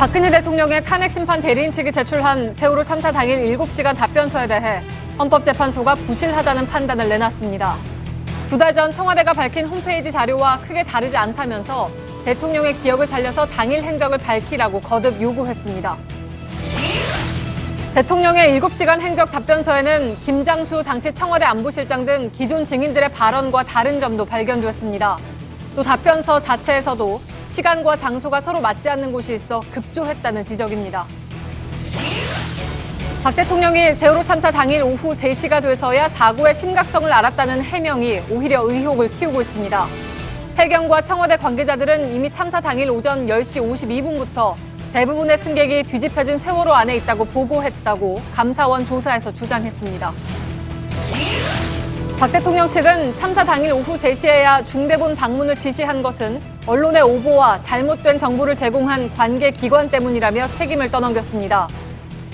박근혜 대통령의 탄핵 심판 대리인 측이 제출한 세월호 참사 당일 7시간 답변서에 대해 헌법재판소가 부실하다는 판단을 내놨습니다. 2달 전 청와대가 밝힌 홈페이지 자료와 크게 다르지 않다면서 대통령의 기억을 살려서 당일 행적을 밝히라고 거듭 요구했습니다. 대통령의 7시간 행적 답변서에는 김장수 당시 청와대 안보실장 등 기존 증인들의 발언과 다른 점도 발견됐습니다. 또 답변서 자체에서도 시간과 장소가 서로 맞지 않는 곳이 있어 급조했다는 지적입니다. 박 대통령이 세월호 참사 당일 오후 3시가 돼서야 사고의 심각성을 알았다는 해명이 오히려 의혹을 키우고 있습니다. 해경과 청와대 관계자들은 이미 참사 당일 오전 10시 52분부터 대부분의 승객이 뒤집혀진 세월호 안에 있다고 보고했다고 감사원 조사에서 주장했습니다. 박 대통령 측은 참사 당일 오후 3시에야 중대본 방문을 지시한 것은 언론의 오보와 잘못된 정보를 제공한 관계 기관 때문이라며 책임을 떠넘겼습니다.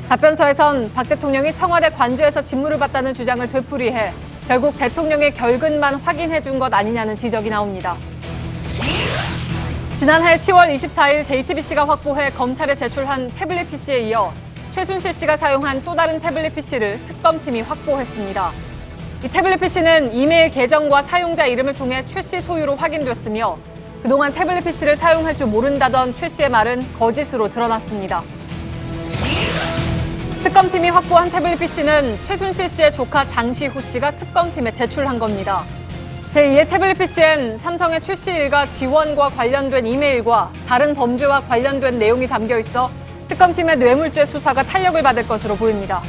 답변서에선 박 대통령이 청와대 관저에서 직무를 봤다는 주장을 되풀이해 결국 대통령의 결근만 확인해 준 것 아니냐는 지적이 나옵니다. 지난해 10월 24일 JTBC가 확보해 검찰에 제출한 태블릿 PC에 이어 최순실 씨가 사용한 또 다른 태블릿 PC를 특검팀이 확보했습니다. 이 태블릿 PC는 이메일 계정과 사용자 이름을 통해 최 씨 소유로 확인됐으며 그동안 태블릿 PC를 사용할 줄 모른다던 최 씨의 말은 거짓으로 드러났습니다. 특검팀이 확보한 태블릿 PC는 최순실 씨의 조카 장시호 씨가 특검팀에 제출한 겁니다. 제2의 태블릿 PC엔 삼성의 최 씨 일가 지원과 관련된 이메일과 다른 범죄와 관련된 내용이 담겨 있어 특검팀의 뇌물죄 수사가 탄력을 받을 것으로 보입니다.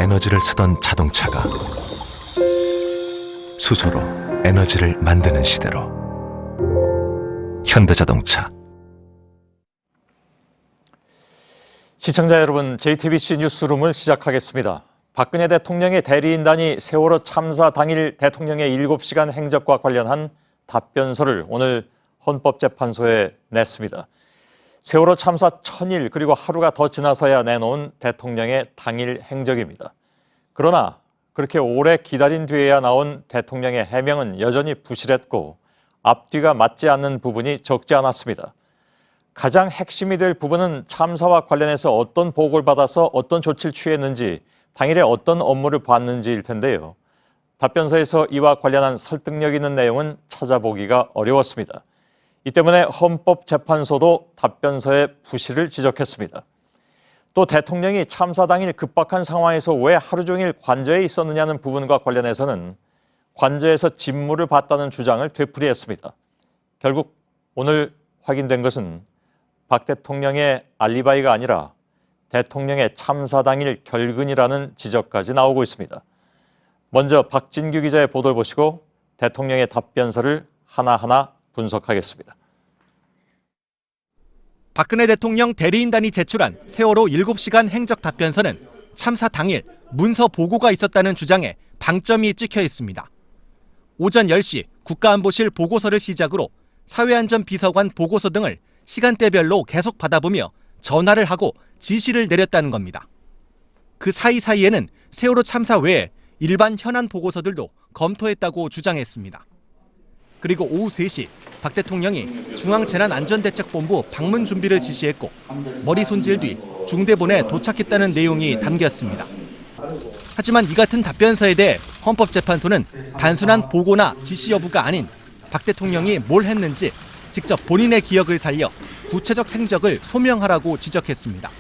에너지를 쓰던 자동차가 수소로 에너지를 만드는 시대로 현대자동차. 시청자 여러분, JTBC 뉴스룸을 시작하겠습니다. 박근혜 대통령의 대리인단이 세월호 참사 당일 대통령의 7시간 행적과 관련한 답변서를 오늘 헌법재판소에 냈습니다. 세월호 참사 1000일 그리고 하루가 더 지나서야 내놓은 대통령의 당일 행적입니다. 그러나 그렇게 오래 기다린 뒤에야 나온 대통령의 해명은 여전히 부실했고 앞뒤가 맞지 않는 부분이 적지 않았습니다. 가장 핵심이 될 부분은 참사와 관련해서 어떤 보고를 받아서 어떤 조치를 취했는지, 당일에 어떤 업무를 봤는지일 텐데요. 답변서에서 이와 관련한 설득력 있는 내용은 찾아보기가 어려웠습니다. 이 때문에 헌법재판소도 답변서의 부실을 지적했습니다. 또 대통령이 참사 당일 급박한 상황에서 왜 하루 종일 관저에 있었느냐는 부분과 관련해서는 관저에서 직무를 봤다는 주장을 되풀이했습니다. 결국 오늘 확인된 것은 박 대통령의 알리바이가 아니라 대통령의 참사 당일 결근이라는 지적까지 나오고 있습니다. 먼저 박진규 기자의 보도를 보시고 대통령의 답변서를 하나하나 분석하겠습니다. 박근혜 대통령 대리인단이 제출한 세월호 7시간 행적 답변서는 참사 당일 문서 보고가 있었다는 주장에 방점이 찍혀 있습니다. 오전 10시 국가안보실 보고서를 시작으로 사회안전비서관 보고서 등을 시간대별로 계속 받아보며 전화를 하고 지시를 내렸다는 겁니다. 그 사이사이에는 세월호 참사 외에 일반 현안 보고서들도 검토했다고 주장했습니다. 그리고 오후 3시 박 대통령이 중앙재난안전대책본부 방문 준비를 지시했고 머리 손질 뒤 중대본에 도착했다는 내용이 담겼습니다. 하지만 이 같은 답변서에 대해 헌법재판소는 단순한 보고나 지시 여부가 아닌 박 대통령이 뭘 했는지 직접 본인의 기억을 살려 구체적 행적을 소명하라고 지적했습니다.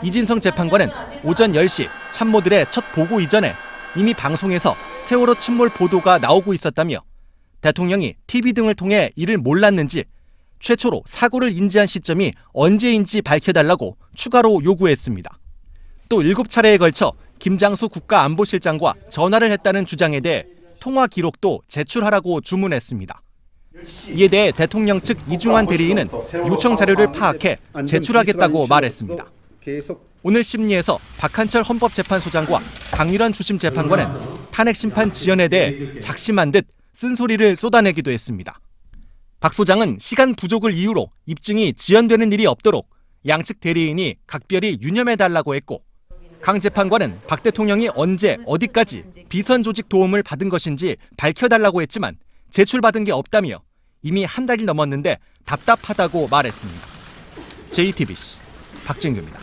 이진성 재판관은 오전 10시 참모들의 첫 보고 이전에 이미 방송에서 세월호 침몰 보도가 나오고 있었다며 대통령이 TV 등을 통해 이를 몰랐는지 최초로 사고를 인지한 시점이 언제인지 밝혀달라고 추가로 요구했습니다. 또 7차례에 걸쳐 김장수 국가안보실장과 전화를 했다는 주장에 대해 통화 기록도 제출하라고 주문했습니다. 이에 대해 대통령 측 이중환 대리인은 요청 자료를 파악해 제출하겠다고 말했습니다. 오늘 심리에서 박한철 헌법재판소장과 강일원 주심 재판관은 탄핵 심판 지연에 대해 작심한 듯 쓴소리를 쏟아내기도 했습니다. 박 소장은 시간 부족을 이유로 입증이 지연되는 일이 없도록 양측 대리인이 각별히 유념해달라고 했고, 강 재판관은 박 대통령이 언제 어디까지 비선 조직 도움을 받은 것인지 밝혀달라고 했지만 제출받은 게 없다며 이미 한 달이 넘었는데 답답하다고 말했습니다. JTBC 박진규입니다.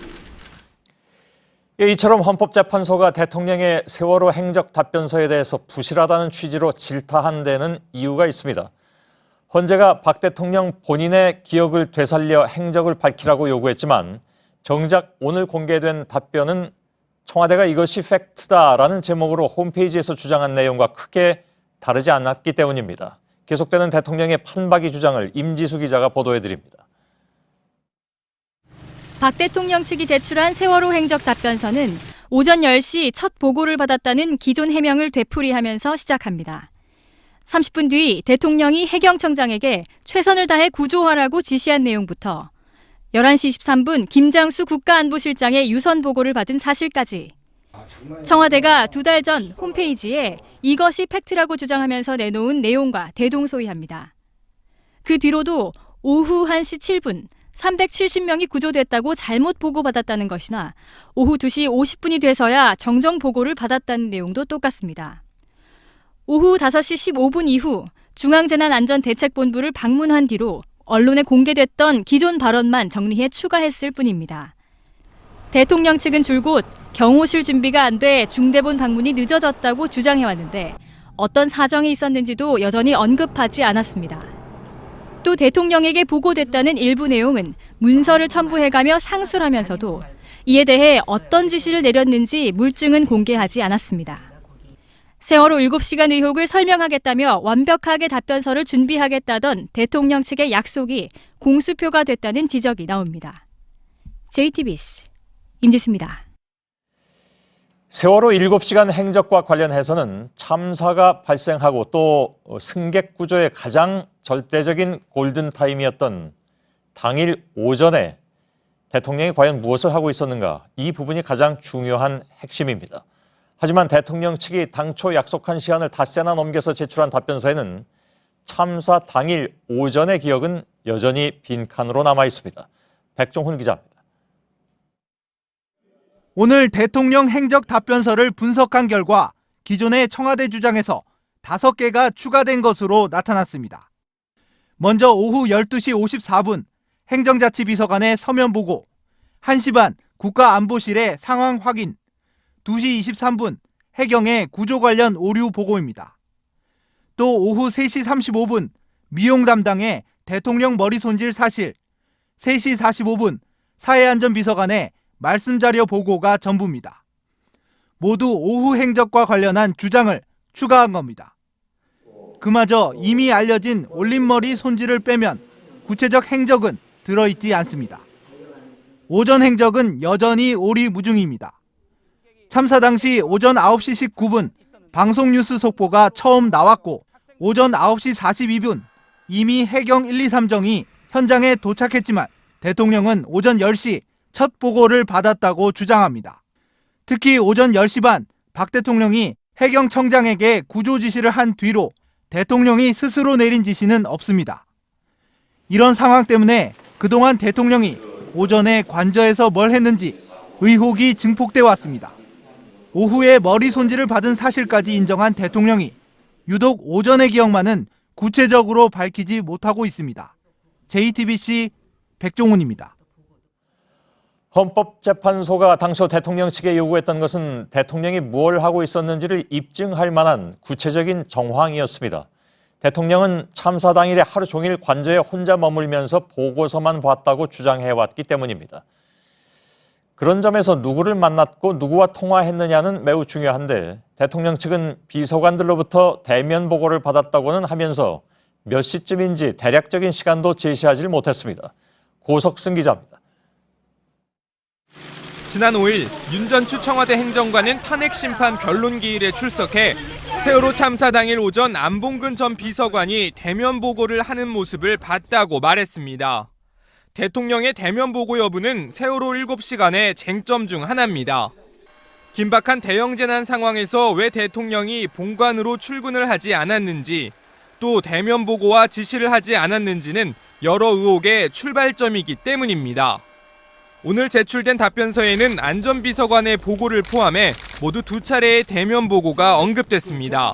이처럼 헌법재판소가 대통령의 세월호 행적 답변서에 대해서 부실하다는 취지로 질타한 데는 이유가 있습니다. 헌재가 박 대통령 본인의 기억을 되살려 행적을 밝히라고 요구했지만 정작 오늘 공개된 답변은 청와대가 이것이 팩트다라는 제목으로 홈페이지에서 주장한 내용과 크게 다르지 않았기 때문입니다. 계속되는 대통령의 판박이 주장을 임지수 기자가 보도해드립니다. 박 대통령 측이 제출한 세월호 행적 답변서는 오전 10시 첫 보고를 받았다는 기존 해명을 되풀이하면서 시작합니다. 30분 뒤 대통령이 해경청장에게 최선을 다해 구조하라고 지시한 내용부터 11시 23분 김장수 국가안보실장의 유선 보고를 받은 사실까지 청와대가 2달 전 홈페이지에 이것이 팩트라고 주장하면서 내놓은 내용과 대동소이합니다. 그 뒤로도 오후 1시 7분 370명이 구조됐다고 잘못 보고받았다는 것이나 오후 2시 50분이 돼서야 정정 보고를 받았다는 내용도 똑같습니다. 오후 5시 15분 이후 중앙재난안전대책본부를 방문한 뒤로 언론에 공개됐던 기존 발언만 정리해 추가했을 뿐입니다. 대통령 측은 줄곧 경호실 준비가 안 돼 중대본 방문이 늦어졌다고 주장해왔는데 어떤 사정이 있었는지도 여전히 언급하지 않았습니다. 또 대통령에게 보고됐다는 일부 내용은 문서를 첨부해가며 상술하면서도 이에 대해 어떤 지시를 내렸는지 물증은 공개하지 않았습니다. 세월호 7시간 의혹을 설명하겠다며 완벽하게 답변서를 준비하겠다던 대통령 측의 약속이 공수표가 됐다는 지적이 나옵니다. JTBC 임지수입니다. 세월호 7시간 행적과 관련해서는 참사가 발생하고 또 승객 구조의 가장 절대적인 골든타임이었던 당일 오전에 대통령이 과연 무엇을 하고 있었는가, 이 부분이 가장 중요한 핵심입니다. 하지만 대통령 측이 당초 약속한 시간을 닷새나 넘겨서 제출한 답변서에는 참사 당일 오전의 기억은 여전히 빈칸으로 남아 있습니다. 백종훈 기자입니다. 오늘 대통령 행적 답변서를 분석한 결과 기존의 청와대 주장에서 5개가 추가된 것으로 나타났습니다. 먼저 오후 12시 54분 행정자치비서관의 서면 보고, 1시 반 국가안보실의 상황 확인, 2시 23분 해경의 구조 관련 오류 보고입니다. 또 오후 3시 35분 미용 담당의 대통령 머리 손질 사실, 3시 45분 사회안전비서관의 말씀자료 보고가 전부입니다. 모두 오후 행적과 관련한 주장을 추가한 겁니다. 그마저 이미 알려진 올림머리 손질을 빼면 구체적 행적은 들어있지 않습니다. 오전 행적은 여전히 오리무중입니다. 참사 당시 오전 9시 19분 방송 뉴스 속보가 처음 나왔고 오전 9시 42분 이미 해경 1, 2, 3정이 현장에 도착했지만 대통령은 오전 10시 첫 보고를 받았다고 주장합니다. 특히 오전 10시 반 박 대통령이 해경청장에게 구조 지시를 한 뒤로 대통령이 스스로 내린 지시는 없습니다. 이런 상황 때문에 그동안 대통령이 오전에 관저에서 뭘 했는지 의혹이 증폭돼 왔습니다. 오후에 머리 손질을 받은 사실까지 인정한 대통령이 유독 오전의 기억만은 구체적으로 밝히지 못하고 있습니다. JTBC 백종훈입니다. 헌법재판소가 당초 대통령 측에 요구했던 것은 대통령이 무엇을 하고 있었는지를 입증할 만한 구체적인 정황이었습니다. 대통령은 참사 당일에 하루 종일 관저에 혼자 머물면서 보고서만 봤다고 주장해왔기 때문입니다. 그런 점에서 누구를 만났고 누구와 통화했느냐는 매우 중요한데 대통령 측은 비서관들로부터 대면 보고를 받았다고는 하면서 몇 시쯤인지 대략적인 시간도 제시하지 못했습니다. 고석승 기자입니다. 지난 5일 윤 전추 청와대 행정관은 탄핵심판 변론기일에 출석해 세월호 참사 당일 오전 안봉근 전 비서관이 대면 보고를 하는 모습을 봤다고 말했습니다. 대통령의 대면 보고 여부는 세월호 7시간의 쟁점 중 하나입니다. 긴박한 대형재난 상황에서 왜 대통령이 본관으로 출근을 하지 않았는지, 또 대면 보고와 지시를 하지 않았는지는 여러 의혹의 출발점이기 때문입니다. 오늘 제출된 답변서에는 안전비서관의 보고를 포함해 모두 2차례의 대면 보고가 언급됐습니다.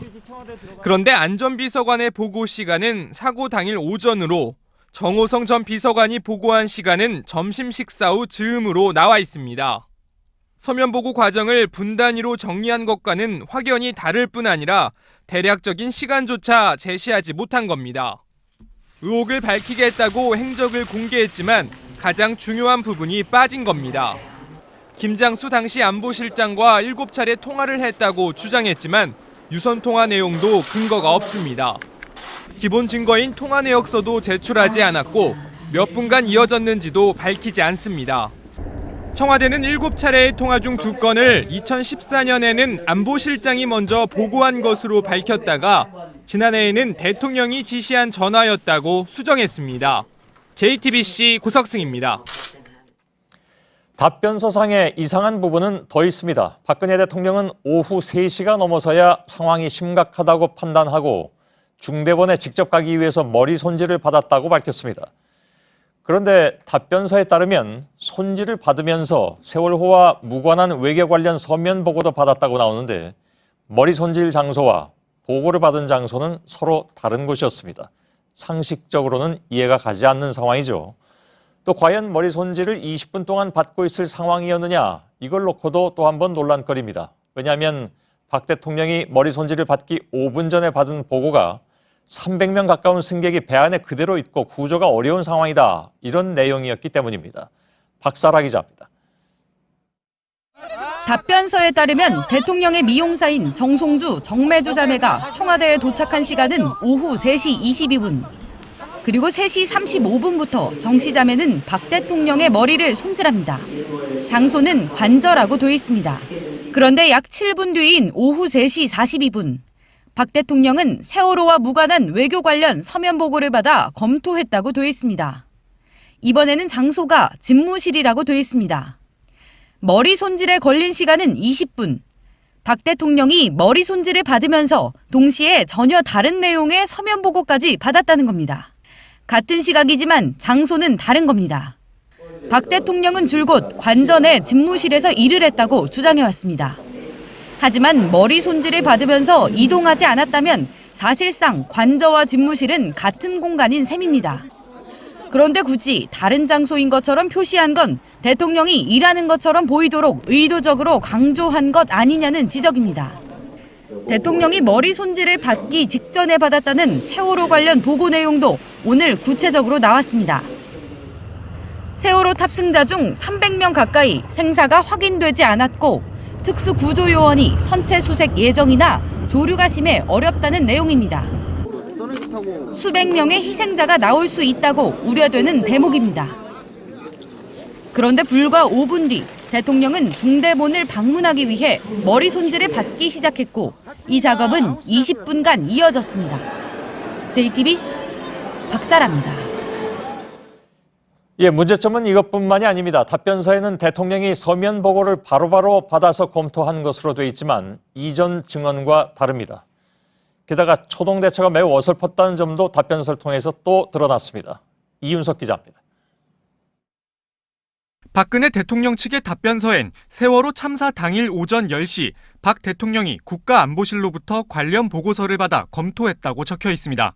그런데 안전비서관의 보고 시간은 사고 당일 오전으로, 정호성 전 비서관이 보고한 시간은 점심 식사 후 즈음으로 나와 있습니다. 서면 보고 과정을 분 단위로 정리한 것과는 확연히 다를 뿐 아니라 대략적인 시간조차 제시하지 못한 겁니다. 의혹을 밝히게 했다고 행적을 공개했지만 가장 중요한 부분이 빠진 겁니다. 김장수 당시 안보실장과 7차례 통화를 했다고 주장했지만 유선 통화 내용도 근거가 없습니다. 기본 증거인 통화 내역서도 제출하지 않았고 몇 분간 이어졌는지도 밝히지 않습니다. 청와대는 7차례의 통화 중 2건을 2014년에는 안보실장이 먼저 보고한 것으로 밝혔다가 지난해에는 대통령이 지시한 전화였다고 수정했습니다. JTBC 고석승입니다. 답변서상의 이상한 부분은 더 있습니다. 박근혜 대통령은 오후 3시가 넘어서야 상황이 심각하다고 판단하고 중대본에 직접 가기 위해서 머리 손질을 받았다고 밝혔습니다. 그런데 답변서에 따르면 손질을 받으면서 세월호와 무관한 외교 관련 서면 보고도 받았다고 나오는데 머리 손질 장소와 보고를 받은 장소는 서로 다른 곳이었습니다. 상식적으로는 이해가 가지 않는 상황이죠. 또 과연 머리 손질을 20분 동안 받고 있을 상황이었느냐, 이걸 놓고도 또 한 번 논란거리입니다. 왜냐하면 박 대통령이 머리 손질을 받기 5분 전에 받은 보고가 300명 가까운 승객이 배 안에 그대로 있고 구조가 어려운 상황이다, 이런 내용이었기 때문입니다. 박사라 기자입니다. 답변서에 따르면 대통령의 미용사인 정송주, 정매주 자매가 청와대에 도착한 시간은 오후 3시 22분. 그리고 3시 35분부터 정 씨 자매는 박 대통령의 머리를 손질합니다. 장소는 관저라고 돼 있습니다. 그런데 약 7분 뒤인 오후 3시 42분. 박 대통령은 세월호와 무관한 외교 관련 서면 보고를 받아 검토했다고 돼 있습니다. 이번에는 장소가 집무실이라고 돼 있습니다. 머리 손질에 걸린 시간은 20분. 박 대통령이 머리 손질을 받으면서 동시에 전혀 다른 내용의 서면 보고까지 받았다는 겁니다. 같은 시각이지만 장소는 다른 겁니다. 박 대통령은 줄곧 관전의 집무실에서 일을 했다고 주장해왔습니다. 하지만 머리 손질을 받으면서 이동하지 않았다면 사실상 관저와 집무실은 같은 공간인 셈입니다. 그런데 굳이 다른 장소인 것처럼 표시한 건 대통령이 일하는 것처럼 보이도록 의도적으로 강조한 것 아니냐는 지적입니다. 대통령이 머리 손질을 받기 직전에 받았다는 세월호 관련 보고 내용도 오늘 구체적으로 나왔습니다. 세월호 탑승자 중 300명 가까이 생사가 확인되지 않았고 특수구조요원이 선체 수색 예정이나 조류가 심해 어렵다는 내용입니다. 수백 명의 희생자가 나올 수 있다고 우려되는 대목입니다. 그런데 불과 5분 뒤 대통령은 중대본을 방문하기 위해 머리 손질을 받기 시작했고 이 작업은 20분간 이어졌습니다. JTBC 박사라입니다. 문제점은 이것뿐만이 아닙니다. 답변서에는 대통령이 서면 보고를 바로바로 받아서 검토한 것으로 돼 있지만 이전 증언과 다릅니다. 게다가 초동 대처가 매우 어설펐다는 점도 답변서를 통해서 또 드러났습니다. 이윤석 기자입니다. 박근혜 대통령 측의 답변서엔 세월호 참사 당일 오전 10시 박 대통령이 국가안보실로부터 관련 보고서를 받아 검토했다고 적혀 있습니다.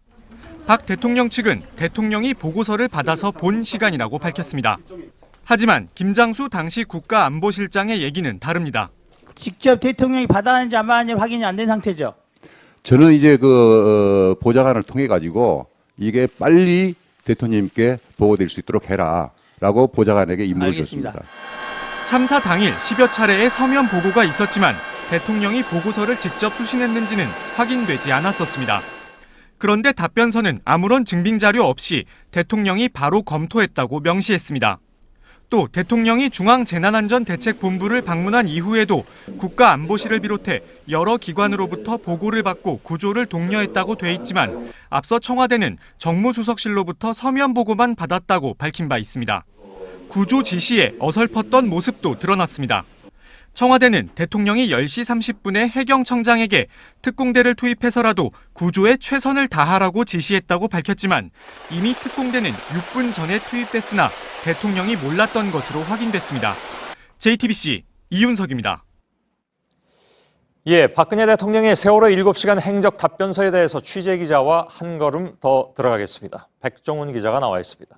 박 대통령 측은 대통령이 보고서를 받아서 본 시간이라고 밝혔습니다. 하지만 김장수 당시 국가안보실장의 얘기는 다릅니다. 직접 대통령이 받았는지 안 받았는지 확인이 안 된 상태죠? 저는 이제 보좌관을 통해 가지고 이게 빨리 대통령님께 보고될 수 있도록 해라라고 보좌관에게 임무를 알겠습니다. 줬습니다. 참사 당일 10여 차례의 서면 보고가 있었지만 대통령이 보고서를 직접 수신했는지는 확인되지 않았었습니다. 그런데 답변서는 아무런 증빙 자료 없이 대통령이 바로 검토했다고 명시했습니다. 또 대통령이 중앙재난안전대책본부를 방문한 이후에도 국가안보실을 비롯해 여러 기관으로부터 보고를 받고 구조를 독려했다고 돼 있지만 앞서 청와대는 정무수석실로부터 서면 보고만 받았다고 밝힌 바 있습니다. 구조 지시에 어설펐던 모습도 드러났습니다. 청와대는 대통령이 10시 30분에 해경청장에게 특공대를 투입해서라도 구조에 최선을 다하라고 지시했다고 밝혔지만 이미 특공대는 6분 전에 투입됐으나 대통령이 몰랐던 것으로 확인됐습니다. JTBC 이윤석입니다. 예, 박근혜 대통령의 세월호 7시간 행적 답변서에 대해서 취재 기자와 한 걸음 더 들어가겠습니다. 백종훈 기자가 나와 있습니다.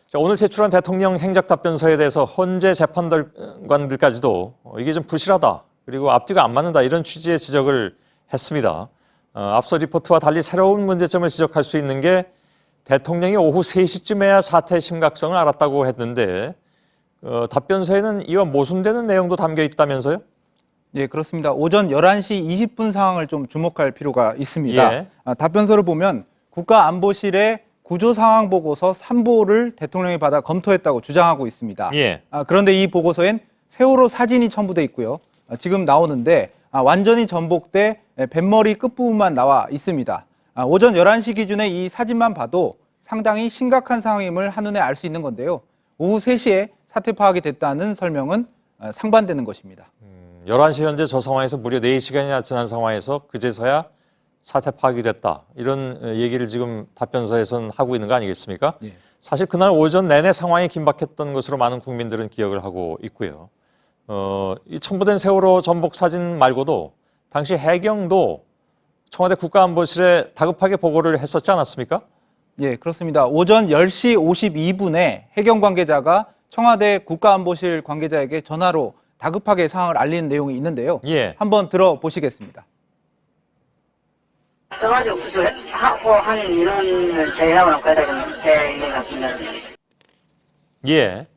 자, 오늘 제출한 대통령 행적 답변서에 대해서 헌재 재판관들까지도 이게 좀 부실하다, 그리고 앞뒤가 안 맞는다, 이런 취지의 지적을 했습니다. 앞서 리포트와 달리 새로운 문제점을 지적할 수 있는 게 대통령이 오후 3시쯤에야 사태의 심각성을 알았다고 했는데 답변서에는 이와 모순되는 내용도 담겨 있다면서요? 예, 그렇습니다. 오전 11시 20분 상황을 좀 주목할 필요가 있습니다. 예. 답변서를 보면 국가안보실의 구조상황보고서 3보를 대통령이 받아 검토했다고 주장하고 있습니다. 예. 그런데 이 보고서엔 세월호 사진이 첨부돼 있고요. 지금 나오는데 완전히 전복돼 뱃머리 끝부분만 나와 있습니다. 오전 11시 기준에 이 사진만 봐도 상당히 심각한 상황임을 한눈에 알 수 있는 건데요. 오후 3시에 사태 파악이 됐다는 설명은 상반되는 것입니다. 11시 현재 저 상황에서 무려 4시간이나 지난 상황에서 그제서야 사태 파악이 됐다, 이런 얘기를 지금 답변서에서는 하고 있는 거 아니겠습니까? 예. 사실 그날 오전 내내 상황이 긴박했던 것으로 많은 국민들은 기억을 하고 있고요. 이 첨부된 세월호 전복 사진 말고도 당시 해경도 청와대 국가안보실에 다급하게 보고를 했었지 않았습니까? 예, 그렇습니다. 오전 10시 52분에 해경 관계자가 청와대 국가안보실 관계자에게 전화로 다급하게 상황을 알리는 내용이 있는데요. 예. 한번 들어보시겠습니다. 써가지고 구조하고 하는 인원을 저희하고는 거의 다 좀 돼 있는 것 같습니다. 예.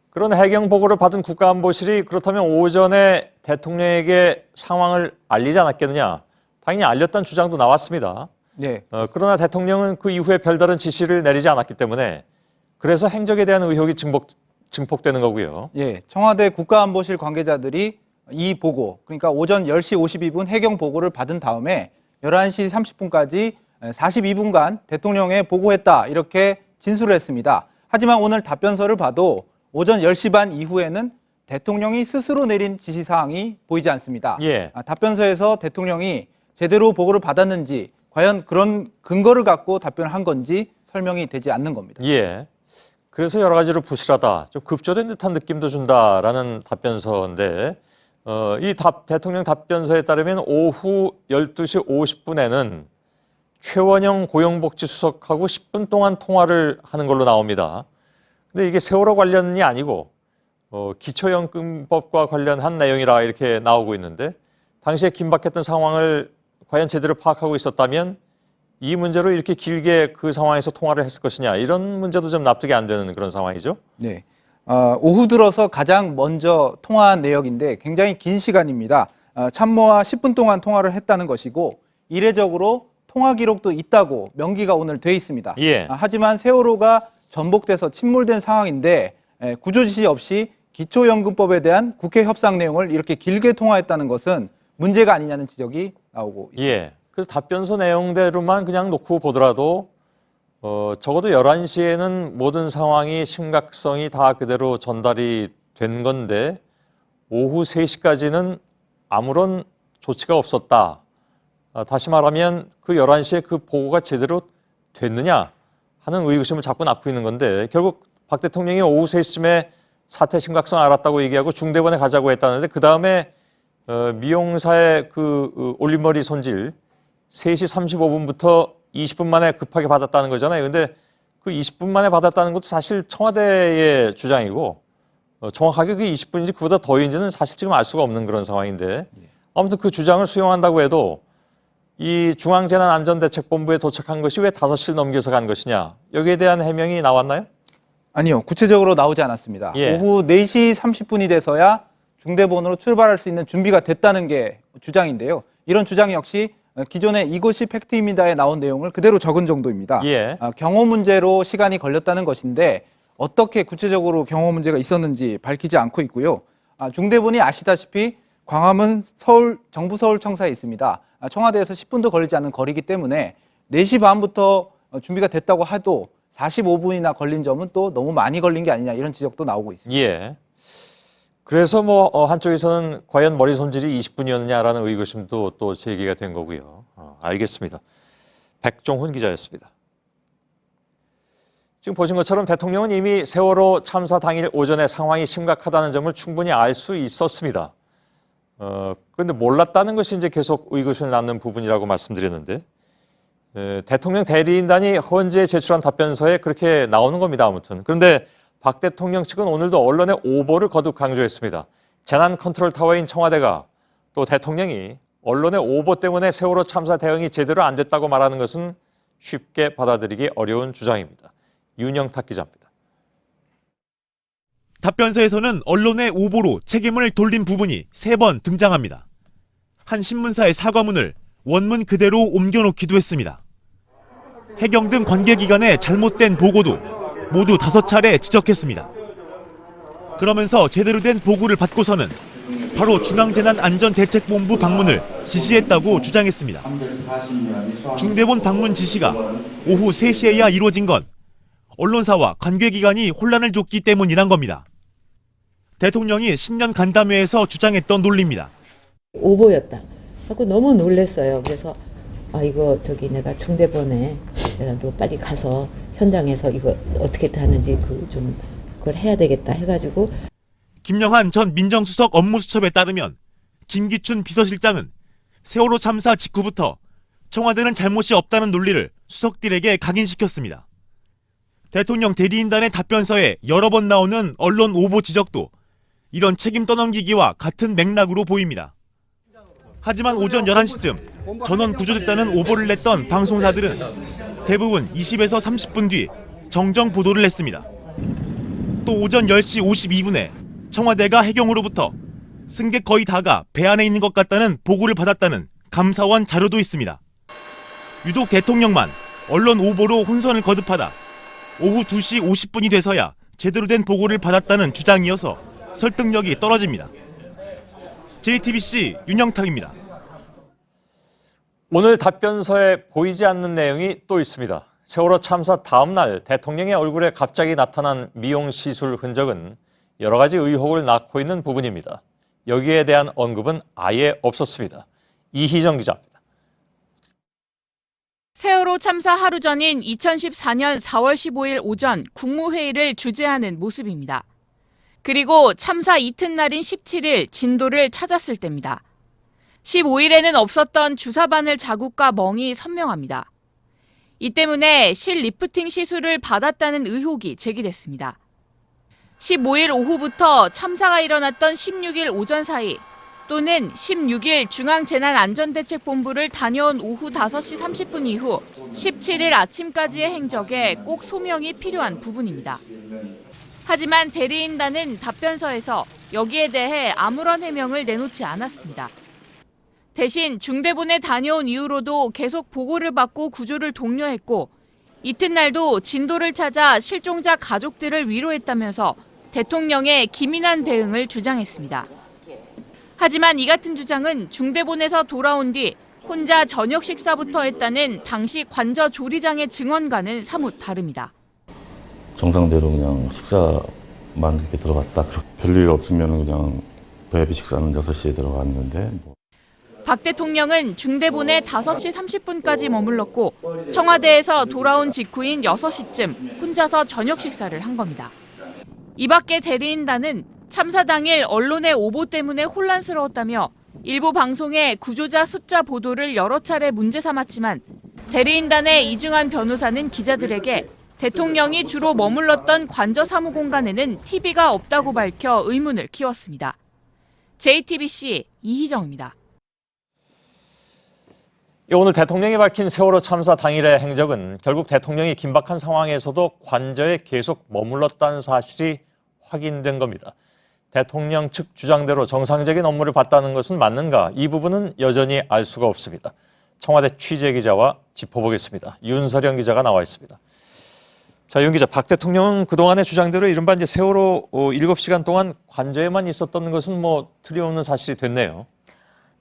그런 해경 보고를 받은 국가안보실이 그렇다면 오전에 대통령에게 상황을 알리지 않았겠느냐? 당연히 알렸다는 주장도 나왔습니다. 네. 그러나 대통령은 그 이후에 별다른 지시를 내리지 않았기 때문에 그래서 행적에 대한 의혹이 증폭되는 거고요. 예, 청와대 국가안보실 관계자들이 이 보고, 그러니까 오전 10시 52분 해경 보고를 받은 다음에 11시 30분까지 42분간 대통령에 보고했다, 이렇게 진술을 했습니다. 하지만 오늘 답변서를 봐도 오전 10시 반 이후에는 대통령이 스스로 내린 지시사항이 보이지 않습니다. 예. 답변서에서 대통령이 제대로 보고를 받았는지, 과연 그런 근거를 갖고 답변을 한 건지 설명이 되지 않는 겁니다. 예. 그래서 여러 가지로 부실하다, 좀 급조된 듯한 느낌도 준다라는 답변서인데 이 대통령 답변서에 따르면 오후 12시 50분에는 최원영 고용복지수석하고 10분 동안 통화를 하는 걸로 나옵니다. 근데 이게 세월호 관련이 아니고 기초연금법과 관련한 내용이라 이렇게 나오고 있는데, 당시에 긴박했던 상황을 과연 제대로 파악하고 있었다면 이 문제로 이렇게 길게 그 상황에서 통화를 했을 것이냐, 이런 문제도 좀 납득이 안 되는 그런 상황이죠. 네. 오후 들어서 가장 먼저 통화한 내역인데 굉장히 긴 시간입니다. 참모와 10분 동안 통화를 했다는 것이고, 이례적으로 통화 기록도 있다고 명기가 오늘 돼 있습니다. 예. 하지만 세월호가 전복돼서 침몰된 상황인데 구조 지시 없이 기초연금법에 대한 국회 협상 내용을 이렇게 길게 통화했다는 것은 문제가 아니냐는 지적이 나오고 있습니다. 예. 그래서 답변서 내용대로만 그냥 놓고 보더라도 적어도 11시에는 모든 상황이 심각성이 다 그대로 전달이 된 건데 오후 3시까지는 아무런 조치가 없었다. 다시 말하면 그 11시에 그 보고가 제대로 됐느냐 하는 의구심을 자꾸 낳고 있는 건데, 결국 박 대통령이 오후 3시쯤에 사태 심각성 알았다고 얘기하고 중대본에 가자고 했다는데, 그 다음에 미용사의 그 올림머리 손질 3시 35분부터 20분 만에 급하게 받았다는 거잖아요. 근데 그 20분 만에 받았다는 것도 사실 청와대의 주장이고 정확하게 그게 20분인지 그보다 더인지는 사실 지금 알 수가 없는 그런 상황인데, 아무튼 그 주장을 수용한다고 해도 이 중앙재난안전대책본부에 도착한 것이 왜 5시를 넘겨서 간 것이냐, 여기에 대한 해명이 나왔나요? 아니요, 구체적으로 나오지 않았습니다. 예. 오후 4시 30분이 돼서야 중대본으로 출발할 수 있는 준비가 됐다는 게 주장인데요. 이런 주장 역시 기존에 이것이 팩트입니다에 나온 내용을 그대로 적은 정도입니다. 예. 경호 문제로 시간이 걸렸다는 것인데 어떻게 구체적으로 경호 문제가 있었는지 밝히지 않고 있고요. 중대본이 아시다시피 광화문 정부 서울청사에 있습니다. 청와대에서 10분도 걸리지 않는 거리이기 때문에 4시 반부터 준비가 됐다고 해도 45분이나 걸린 점은 또 너무 많이 걸린 게 아니냐, 이런 지적도 나오고 있습니다. 예. 그래서 한쪽에서는 과연 머리 손질이 20분이었느냐라는 의구심도 또 제기가 된 거고요. 알겠습니다. 백종훈 기자였습니다. 지금 보신 것처럼 대통령은 이미 세월호 참사 당일 오전에 상황이 심각하다는 점을 충분히 알 수 있었습니다. 그런데 몰랐다는 것이 이제 계속 의구심을 낳는 부분이라고 말씀드렸는데, 대통령 대리인단이 헌재에 제출한 답변서에 그렇게 나오는 겁니다. 아무튼. 그런데 박 대통령 측은 오늘도 언론의 오보를 거듭 강조했습니다. 재난 컨트롤 타워인 청와대가 또 대통령이 언론의 오보 때문에 세월호 참사 대응이 제대로 안 됐다고 말하는 것은 쉽게 받아들이기 어려운 주장입니다. 윤영탁 기자입니다. 답변서에서는 언론의 오보로 책임을 돌린 부분이 3번 등장합니다. 한 신문사의 사과문을 원문 그대로 옮겨놓기도 했습니다. 해경 등 관계기관의 잘못된 보고도 모두 5차례 지적했습니다. 그러면서 제대로 된 보고를 받고서는 바로 중앙재난안전대책본부 방문을 지시했다고 주장했습니다. 중대본 방문 지시가 오후 3시에야 이루어진 건 언론사와 관계기관이 혼란을 줬기 때문이란 겁니다. 대통령이 신년 간담회에서 주장했던 논리입니다. 오보였다 하고 너무 놀랐어요. 그래서 이거 내가 중대본에 빨리 가서 현장에서 이거 어떻게 하는지 그걸 해야 되겠다 해가지고. 김영한 전 민정수석 업무수첩에 따르면 김기춘 비서실장은 세월호 참사 직후부터 청와대는 잘못이 없다는 논리를 수석들에게 각인시켰습니다. 대통령 대리인단의 답변서에 여러 번 나오는 언론 오보 지적도 이런 책임 떠넘기기와 같은 맥락으로 보입니다. 하지만 오전 11시쯤 전원 구조됐다는 오보를 냈던 방송사들은 대부분 20에서 30분 뒤 정정 보도를 했습니다. 또 오전 10시 52분에 청와대가 해경으로부터 승객 거의 다가 배 안에 있는 것 같다는 보고를 받았다는 감사원 자료도 있습니다. 유독 대통령만 언론 오보로 혼선을 거듭하다 오후 2시 50분이 돼서야 제대로 된 보고를 받았다는 주장이어서 설득력이 떨어집니다. JTBC 윤영탁입니다. 오늘 답변서에 보이지 않는 내용이 또 있습니다. 세월호 참사 다음 날 대통령의 얼굴에 갑자기 나타난 미용 시술 흔적은 여러 가지 의혹을 낳고 있는 부분입니다. 여기에 대한 언급은 아예 없었습니다. 이희정 기자입니다. 세월호 참사 하루 전인 2014년 4월 15일 오전 국무회의를 주재하는 모습입니다. 그리고 참사 이튿날인 17일 진도를 찾았을 때입니다. 15일에는 없었던 주사바늘 자국과 멍이 선명합니다. 이 때문에 실 리프팅 시술을 받았다는 의혹이 제기됐습니다. 15일 오후부터 참사가 일어났던 16일 오전 사이 또는 16일 중앙재난안전대책본부를 다녀온 오후 5시 30분 이후 17일 아침까지의 행적에 꼭 소명이 필요한 부분입니다. 하지만 대리인단은 답변서에서 여기에 대해 아무런 해명을 내놓지 않았습니다. 대신 중대본에 다녀온 이후로도 계속 보고를 받고 구조를 독려했고 이튿날도 진도를 찾아 실종자 가족들을 위로했다면서 대통령의 기민한 대응을 주장했습니다. 하지만 이 같은 주장은 중대본에서 돌아온 뒤 혼자 저녁 식사부터 했다는 당시 관저 조리장의 증언과는 사뭇 다릅니다. 정상대로 그냥 식사만 이렇게 들어갔다. 별일 없으면 그냥 배비 식사는 6시에 들어갔는데. 박 대통령은 중대본에 5시 30분까지 머물렀고 청와대에서 돌아온 직후인 6시쯤 혼자서 저녁 식사를 한 겁니다. 이 밖에 대리인단은 참사 당일 언론의 오보 때문에 혼란스러웠다며 일부 방송의 구조자 숫자 보도를 여러 차례 문제 삼았지만 대리인단의 이중환 변호사는 기자들에게 대통령이 주로 머물렀던 관저 사무 공간에는 TV가 없다고 밝혀 의문을 키웠습니다. JTBC 이희정입니다. 오늘 대통령이 밝힌 세월호 참사 당일의 행적은 결국 대통령이 긴박한 상황에서도 관저에 계속 머물렀다는 사실이 확인된 겁니다. 대통령 측 주장대로 정상적인 업무를 봤다는 것은 맞는가? 이 부분은 여전히 알 수가 없습니다. 청와대 취재기자와 짚어보겠습니다. 윤서령 기자가 나와 있습니다. 자, 윤 기자, 박 대통령은 그동안의 주장대로 이른바 이제 세월호 7시간 동안 관저에만 있었던 것은 틀림없는 사실이 됐네요.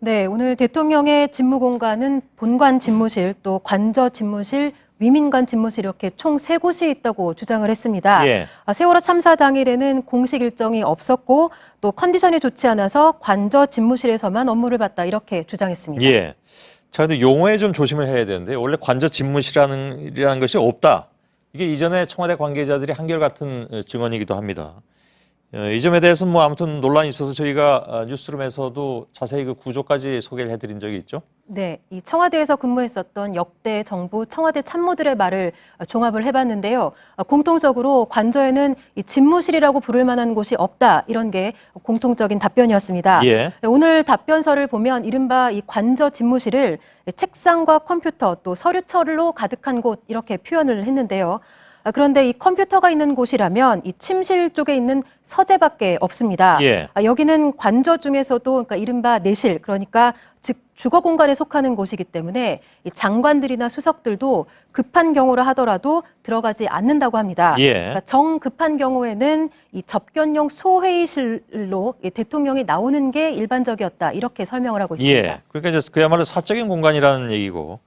네, 오늘 대통령의 집무 공간은 본관 집무실, 또 관저 집무실, 위민관 집무실 이렇게 총 3곳이 있다고 주장을 했습니다. 예. 세월호 참사 당일에는 공식 일정이 없었고 또 컨디션이 좋지 않아서 관저 집무실에서만 업무를 봤다 이렇게 주장했습니다. 예. 자, 근데 용어에 좀 조심을 해야 되는데 원래 관저 집무실이라는 것이 없다. 이게 이전에 청와대 관계자들이 한결같은 증언이기도 합니다. 이 점에 대해서는 뭐 아무튼 논란이 있어서 저희가 뉴스룸에서도 자세히 그 구조까지 소개를 해드린 적이 있죠. 네, 이 청와대에서 근무했었던 역대 정부 청와대 참모들의 말을 종합을 해봤는데요. 공통적으로 관저에는 이 집무실이라고 부를 만한 곳이 없다, 이런 게 공통적인 답변이었습니다. 예. 오늘 답변서를 보면 이른바 이 관저 집무실을 책상과 컴퓨터 또 서류철로 가득한 곳, 이렇게 표현을 했는데요. 그런데 이 컴퓨터가 있는 곳이라면 이 침실 쪽에 있는 서재밖에 없습니다. 예. 여기는 관저 중에서도 그러니까 이른바 내실, 그러니까 즉 주거 공간에 속하는 곳이기 때문에 이 장관들이나 수석들도 급한 경우라 하더라도 들어가지 않는다고 합니다. 예. 그러니까 정 급한 경우에는 이 접견용 소회의실로 이 대통령이 나오는 게 일반적이었다, 이렇게 설명을 하고 있습니다. 예. 그러니까 이제 그야말로 사적인 공간이라는 얘기고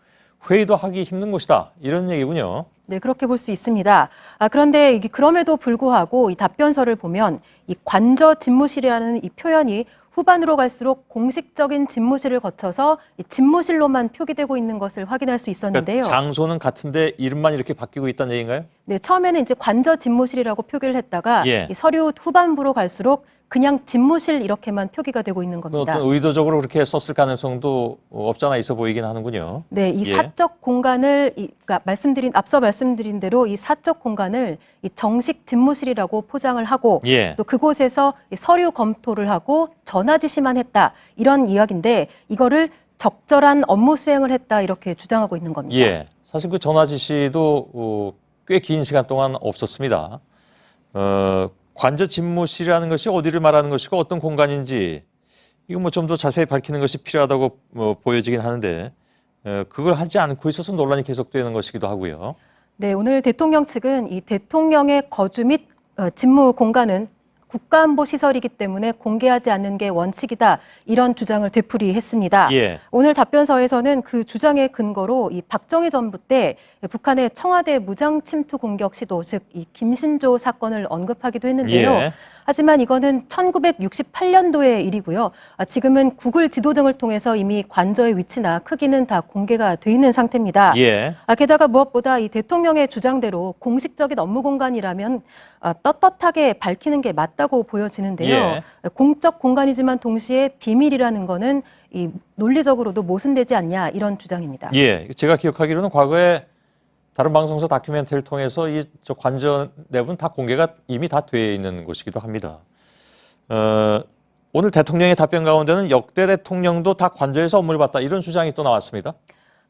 회의도 하기 힘든 곳이다, 이런 얘기군요. 네, 그렇게 볼 수 있습니다. 그런데 이게 그럼에도 불구하고 이 답변서를 보면 이 관저 집무실이라는 이 표현이 후반으로 갈수록 공식적인 집무실을 거쳐서 이 집무실로만 표기되고 있는 것을 확인할 수 있었는데요. 그러니까 장소는 같은데 이름만 이렇게 바뀌고 있다는 얘기인가요? 네, 처음에는 이제 관저 집무실이라고 표기를 했다가 예. 이 서류 후반부로 갈수록 그냥 집무실 이렇게만 표기가 되고 있는 겁니다. 어떤 의도적으로 그렇게 썼을 가능성도 없지 않아 있어 보이긴 하는군요. 네, 이 예. 사적 공간을 그러니까 앞서 말씀드린 대로 이 사적 공간을 이 정식 집무실이라고 포장을 하고 예. 또 그곳에서 이 서류 검토를 하고 전화 지시만 했다, 이런 이야기인데 이거를 적절한 업무 수행을 했다, 이렇게 주장하고 있는 겁니다. 예. 사실 그 전화 지시도 꽤 긴 시간 동안 없었습니다. 관저 집무실이라는 것이 어디를 말하는 것이고 어떤 공간인지 이거 뭐 좀 더 자세히 밝히는 것이 필요하다고 보여지긴 하는데 그걸 하지 않고 있어서 논란이 계속되는 것이기도 하고요. 네, 오늘 대통령 측은 이 대통령의 거주 및 집무 공간은 국가안보시설이기 때문에 공개하지 않는 게 원칙이다, 이런 주장을 되풀이했습니다. 예. 오늘 답변서에서는 그 주장의 근거로 이 박정희 정부 때 북한의 청와대 무장 침투 공격 시도, 즉 이 김신조 사건을 언급하기도 했는데요. 예. 하지만 이거는 1968년도의 일이고요. 지금은 구글 지도 등을 통해서 이미 관저의 위치나 크기는 다 공개가 돼 있는 상태입니다. 예. 게다가 무엇보다 이 대통령의 주장대로 공식적인 업무 공간이라면 떳떳하게 밝히는 게 맞다고 보여지는데요. 예. 공적 공간이지만 동시에 비밀이라는 거는 이 논리적으로도 모순되지 않냐, 이런 주장입니다. 예. 제가 기억하기로는 과거에 다른 방송사 다큐멘터리를 통해서 저 관저 내부는 다 공개가 이미 다 돼 있는 곳이기도 합니다. 오늘 대통령의 답변 가운데는 역대 대통령도 다 관저에서 업무를 봤다, 이런 주장이 또 나왔습니다.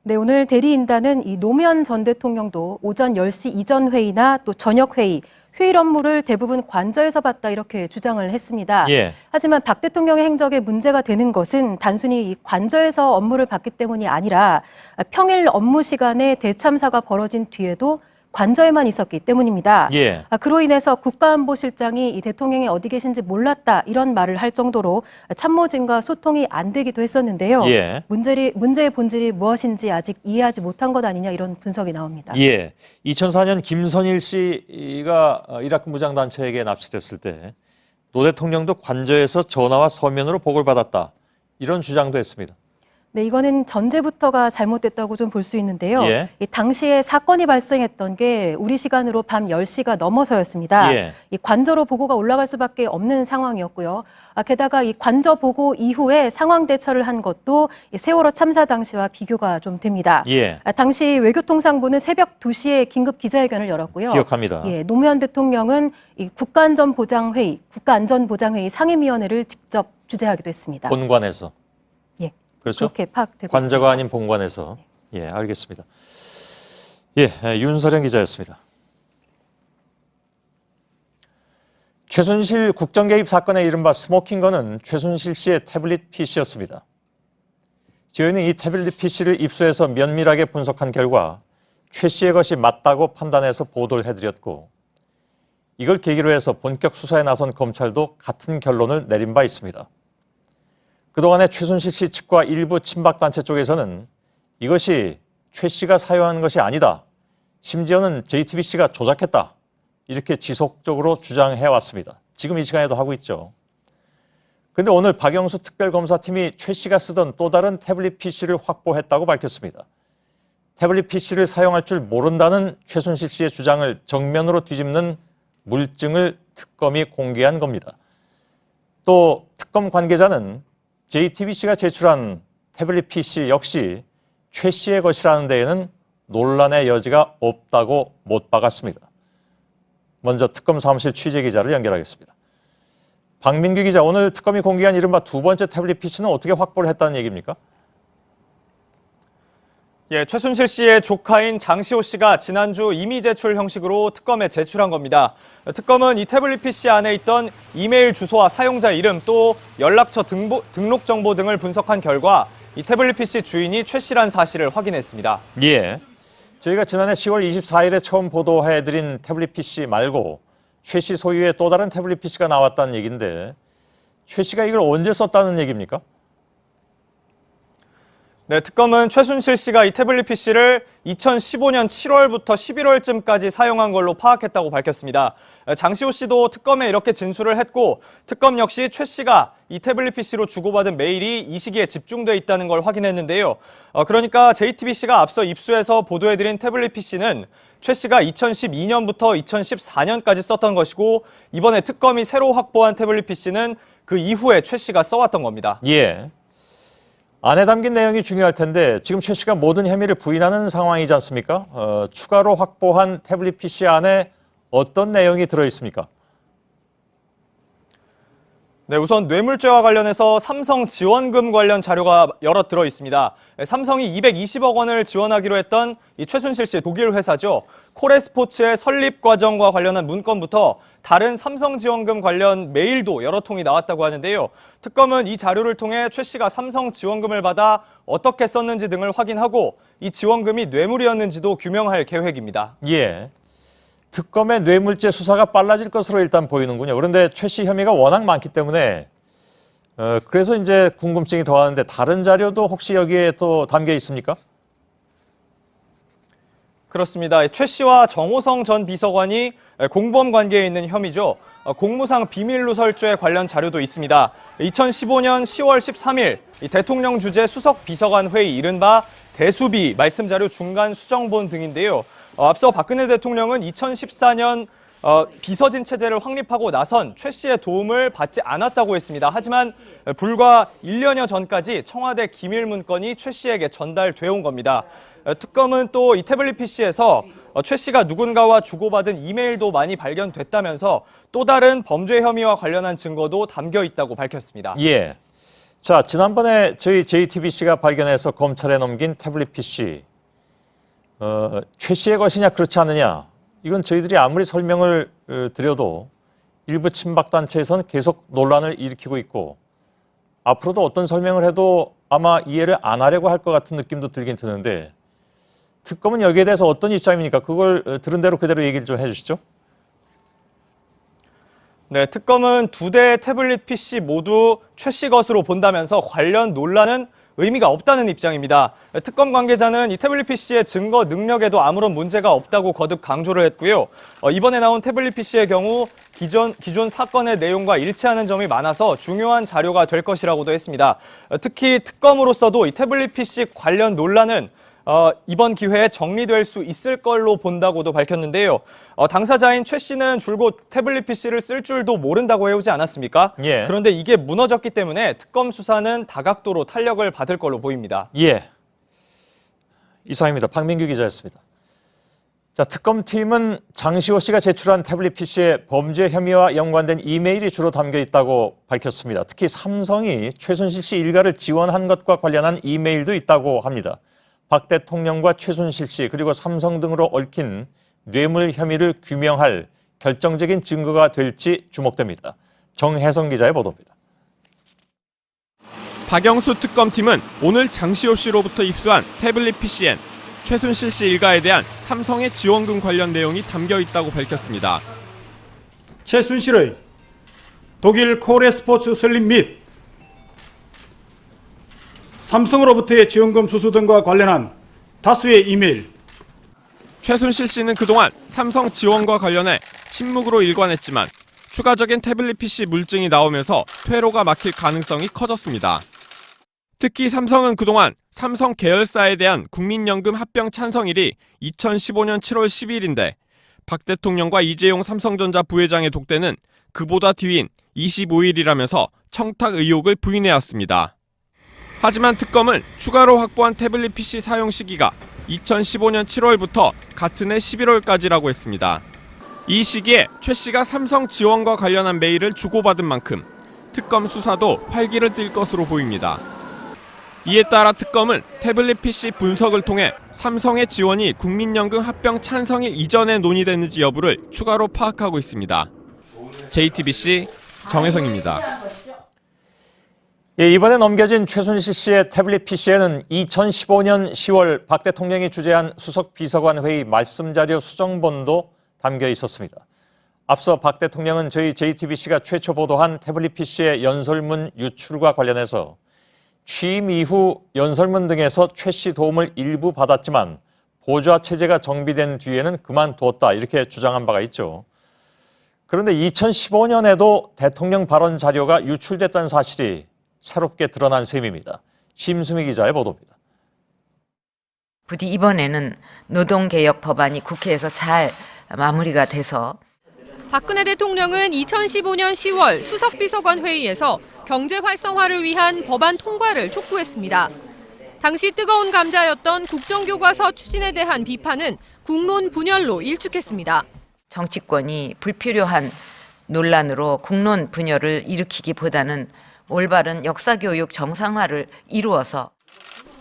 네, 오늘 대리인단은 이 노무현 전 대통령도 오전 10시 이전 회의나 또 저녁 회의, 휴일 업무를 대부분 관저에서 봤다, 이렇게 주장을 했습니다. 예. 하지만 박 대통령의 행적에 문제가 되는 것은 단순히 이 관저에서 업무를 봤기 때문이 아니라 평일 업무 시간에 대참사가 벌어진 뒤에도 관저에만 있었기 때문입니다. 예. 그로 인해서 국가안보실장이 이 대통령이 어디 계신지 몰랐다, 이런 말을 할 정도로 참모진과 소통이 안 되기도 했었는데요. 예. 문제의 본질이 무엇인지 아직 이해하지 못한 것 아니냐, 이런 분석이 나옵니다. 예. 2004년 김선일 씨가 이라크 무장단체에게 납치됐을 때 노 대통령도 관저에서 전화와 서면으로 보고를 받았다, 이런 주장도 했습니다. 네, 이거는 전제부터가 잘못됐다고 좀 볼 수 있는데요. 예. 이 당시에 사건이 발생했던 게 우리 시간으로 밤 10시가 넘어서였습니다. 예. 이 관저로 보고가 올라갈 수밖에 없는 상황이었고요. 게다가 이 관저 보고 이후에 상황 대처를 한 것도 이 세월호 참사 당시와 비교가 좀 됩니다. 예. 당시 외교통상부는 새벽 2시에 긴급 기자회견을 열었고요. 기억합니다. 예, 노무현 대통령은 이 국가안전보장회의 상임위원회를 직접 주재하기도 했습니다. 본관에서. 예. 그렇죠? 그렇게 파악되고 관저가 있습니다. 아닌 본관에서. 예, 알겠습니다. 예, 윤서령 기자였습니다. 최순실 국정개입 사건의 이른바 스모킹건은 최순실 씨의 태블릿 PC였습니다. 저희는 이 태블릿 PC를 입수해서 면밀하게 분석한 결과 최 씨의 것이 맞다고 판단해서 보도를 해드렸고, 이걸 계기로 해서 본격 수사에 나선 검찰도 같은 결론을 내린 바 있습니다. 그동안에 최순실 씨 측과 일부 친박단체 쪽에서는 이것이 최 씨가 사용한 것이 아니다, 심지어는 JTBC가 조작했다, 이렇게 지속적으로 주장해왔습니다. 지금 이 시간에도 하고 있죠. 그런데 오늘 박영수 특별검사팀이 최 씨가 쓰던 또 다른 태블릿 PC를 확보했다고 밝혔습니다. 태블릿 PC를 사용할 줄 모른다는 최순실 씨의 주장을 정면으로 뒤집는 물증을 특검이 공개한 겁니다. 또 특검 관계자는 JTBC가 제출한 태블릿 PC 역시 최 씨의 것이라는 데에는 논란의 여지가 없다고 못 박았습니다. 먼저 특검 사무실 취재기자를 연결하겠습니다. 박민규 기자, 오늘 특검이 공개한 이른바 두 번째 태블릿 PC는 어떻게 확보를 했다는 얘기입니까? 예, 최순실 씨의 조카인 장시호 씨가 지난주 이미 제출 형식으로 특검에 제출한 겁니다. 특검은 이 태블릿 PC 안에 있던 이메일 주소와 사용자 이름 또 연락처 등록 정보 등을 분석한 결과 이 태블릿 PC 주인이 최 씨란 사실을 확인했습니다. 예, 저희가 지난해 10월 24일에 처음 보도해드린 태블릿 PC 말고 최 씨 소유의 또 다른 태블릿 PC가 나왔다는 얘기인데 최 씨가 이걸 언제 썼다는 얘기입니까? 네, 특검은 최순실 씨가 이 태블릿 PC를 2015년 7월부터 11월쯤까지 사용한 걸로 파악했다고 밝혔습니다. 장시호 씨도 특검에 이렇게 진술을 했고 특검 역시 최 씨가 이 태블릿 PC로 주고받은 메일이 이 시기에 집중돼 있다는 걸 확인했는데요. 그러니까 JTBC가 앞서 입수해서 보도해드린 태블릿 PC는 최 씨가 2012년부터 2014년까지 썼던 것이고 이번에 특검이 새로 확보한 태블릿 PC는 그 이후에 최 씨가 써왔던 겁니다. 예. 안에 담긴 내용이 중요할 텐데 지금 최 씨가 모든 혐의를 부인하는 상황이지 않습니까? 추가로 확보한 태블릿 PC 안에 어떤 내용이 들어있습니까? 네, 우선 뇌물죄와 관련해서 삼성 지원금 관련 자료가 여럿 들어 있습니다. 삼성이 220억 원을 지원하기로 했던 이 최순실 씨의 독일 회사죠. 코레스포츠의 설립 과정과 관련한 문건부터 다른 삼성 지원금 관련 메일도 여러 통이 나왔다고 하는데요. 특검은 이 자료를 통해 최 씨가 삼성 지원금을 받아 어떻게 썼는지 등을 확인하고 이 지원금이 뇌물이었는지도 규명할 계획입니다. 예. 특검의 뇌물죄 수사가 빨라질 것으로 일단 보이는군요. 그런데 최 씨 혐의가 워낙 많기 때문에 그래서 이제 궁금증이 더하는데 다른 자료도 혹시 여기에 또 담겨 있습니까? 그렇습니다. 최 씨와 정호성 전 비서관이 공범 관계에 있는 혐의죠. 공무상 비밀누설죄 관련 자료도 있습니다. 2015년 10월 13일 대통령 주재 수석 비서관 회의 이른바 대수비 말씀 자료 중간 수정본 등인데요. 앞서 박근혜 대통령은 2014년 비서진 체제를 확립하고 나선 최 씨의 도움을 받지 않았다고 했습니다. 하지만 불과 1년여 전까지 청와대 기밀 문건이 최 씨에게 전달돼 온 겁니다. 특검은 또 이 태블릿 PC에서 최 씨가 누군가와 주고받은 이메일도 많이 발견됐다면서 또 다른 범죄 혐의와 관련한 증거도 담겨 있다고 밝혔습니다. 예. 자, 지난번에 저희 JTBC가 발견해서 검찰에 넘긴 태블릿 PC. 최 씨의 것이냐 그렇지 않느냐. 이건 저희들이 아무리 설명을 드려도 일부 친박단체에서는 계속 논란을 일으키고 있고 앞으로도 어떤 설명을 해도 아마 이해를 안 하려고 할 것 같은 느낌도 들긴 드는데 특검은 여기에 대해서 어떤 입장입니까? 그걸 들은 대로 그대로 얘기를 좀 해주시죠. 네, 특검은 두 대의 태블릿 PC 모두 최 씨 것으로 본다면서 관련 논란은 의미가 없다는 입장입니다. 특검 관계자는 이 태블릿 PC의 증거 능력에도 아무런 문제가 없다고 거듭 강조를 했고요. 이번에 나온 태블릿 PC의 경우 기존 사건의 내용과 일치하는 점이 많아서 중요한 자료가 될 것이라고도 했습니다. 특히 특검으로서도 이 태블릿 PC 관련 논란은 이번 기회에 정리될 수 있을 걸로 본다고도 밝혔는데요. 당사자인 최 씨는 줄곧 태블릿 PC를 쓸 줄도 모른다고 해오지 않았습니까? 예. 그런데 이게 무너졌기 때문에 특검 수사는 다각도로 탄력을 받을 걸로 보입니다. 예. 이상입니다. 박민규 기자였습니다. 자, 특검팀은 장시호 씨가 제출한 태블릿 PC에 범죄 혐의와 연관된 이메일이 주로 담겨 있다고 밝혔습니다. 특히 삼성이 최순실 씨 일가를 지원한 것과 관련한 이메일도 있다고 합니다. 박 대통령과 최순실 씨 그리고 삼성 등으로 얽힌 뇌물 혐의를 규명할 결정적인 증거가 될지 주목됩니다. 정혜성 기자의 보도입니다. 박영수 특검팀은 오늘 장시호 씨로부터 입수한 태블릿 PC엔 최순실 씨 일가에 대한 삼성의 지원금 관련 내용이 담겨 있다고 밝혔습니다. 최순실의 독일 코레스포츠 설립 및 삼성으로부터의 지원금 수수 등과 관련한 다수의 이메일. 최순실 씨는 그동안 삼성 지원과 관련해 침묵으로 일관했지만 추가적인 태블릿 PC 물증이 나오면서 퇴로가 막힐 가능성이 커졌습니다. 특히 삼성은 그동안 삼성 계열사에 대한 국민연금 합병 찬성일이 2015년 7월 10일인데 박 대통령과 이재용 삼성전자 부회장의 독대는 그보다 뒤인 25일이라면서 청탁 의혹을 부인해왔습니다. 하지만 특검은 추가로 확보한 태블릿 PC 사용 시기가 2015년 7월부터 같은 해 11월까지라고 했습니다. 이 시기에 최 씨가 삼성 지원과 관련한 메일을 주고받은 만큼 특검 수사도 활기를 띨 것으로 보입니다. 이에 따라 특검은 태블릿 PC 분석을 통해 삼성의 지원이 국민연금 합병 찬성일 이전에 논의됐는지 여부를 추가로 파악하고 있습니다. JTBC 정혜성입니다. 예, 이번에 넘겨진 최순실 씨의 태블릿 PC에는 2015년 10월 박 대통령이 주재한 수석 비서관 회의 말씀자료 수정본도 담겨 있었습니다. 앞서 박 대통령은 저희 JTBC가 최초 보도한 태블릿 PC의 연설문 유출과 관련해서 취임 이후 연설문 등에서 최 씨 도움을 일부 받았지만 보좌 체제가 정비된 뒤에는 그만두었다 이렇게 주장한 바가 있죠. 그런데 2015년에도 대통령 발언 자료가 유출됐다는 사실이 새롭게 드러난 셈입니다. 심수미 기자의 보도입니다. 부디 이번에는 노동개혁 법안이 국회에서 잘 마무리가 돼서 박근혜 대통령은 2015년 10월 수석비서관 회의에서 경제 활성화를 위한 법안 통과를 촉구했습니다. 당시 뜨거운 감자였던 국정교과서 추진에 대한 비판은 국론 분열로 일축했습니다. 정치권이 불필요한 논란으로 국론 분열을 일으키기보다는 올바른 역사교육 정상화를 이루어서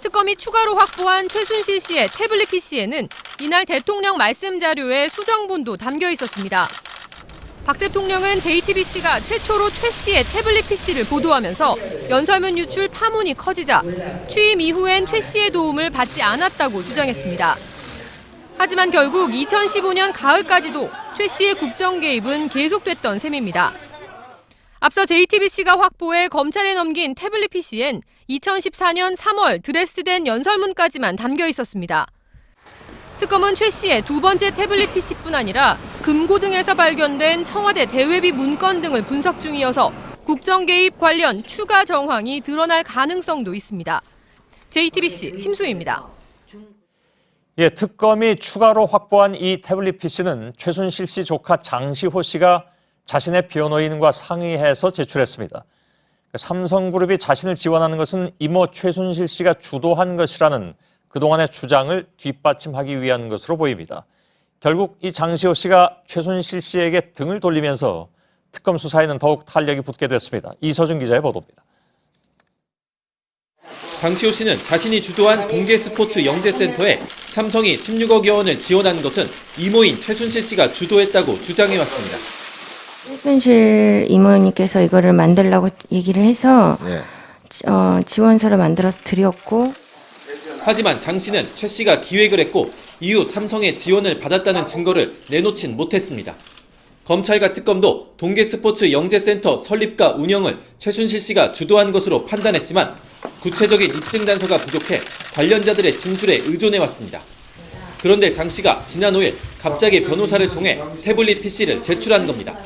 특검이 추가로 확보한 최순실 씨의 태블릿 PC에는 이날 대통령 말씀 자료에 수정본도 담겨 있었습니다. 박 대통령은 JTBC가 최초로 최 씨의 태블릿 PC를 보도하면서 연설문 유출 파문이 커지자 취임 이후엔 최 씨의 도움을 받지 않았다고 주장했습니다. 하지만 결국 2015년 가을까지도 최 씨의 국정 개입은 계속됐던 셈입니다. 앞서 JTBC가 확보해 검찰에 넘긴 태블릿 PC엔 2014년 3월 드레스된 연설문까지만 담겨 있었습니다. 특검은 최 씨의 두 번째 태블릿 PC뿐 아니라 금고 등에서 발견된 청와대 대외비 문건 등을 분석 중이어서 국정 개입 관련 추가 정황이 드러날 가능성도 있습니다. JTBC 심수희입니다. 예, 특검이 추가로 확보한 이 태블릿 PC는 최순실 씨 조카 장시호 씨가 자신의 변호인과 상의해서 제출했습니다. 삼성그룹이 자신을 지원하는 것은 이모 최순실 씨가 주도한 것이라는 그동안의 주장을 뒷받침하기 위한 것으로 보입니다. 결국 이 장시호 씨가 최순실 씨에게 등을 돌리면서 특검 수사에는 더욱 탄력이 붙게 됐습니다. 이서준 기자의 보도입니다. 장시호 씨는 자신이 주도한 동계스포츠 영재센터에 삼성이 16억여 원을 지원한 것은 이모인 최순실 씨가 주도했다고 주장해왔습니다. 최순실 이모님께서 이거를 만들라고 얘기를 해서 지원서를 만들어서 드렸고 하지만 장 씨는 최 씨가 기획을 했고 이후 삼성의 지원을 받았다는 증거를 내놓진 못했습니다. 검찰과 특검도 동계스포츠 영재센터 설립과 운영을 최순실 씨가 주도한 것으로 판단했지만 구체적인 입증 단서가 부족해 관련자들의 진술에 의존해왔습니다. 그런데 장 씨가 지난 5일 갑자기 변호사를 통해 태블릿 PC를 제출한 겁니다.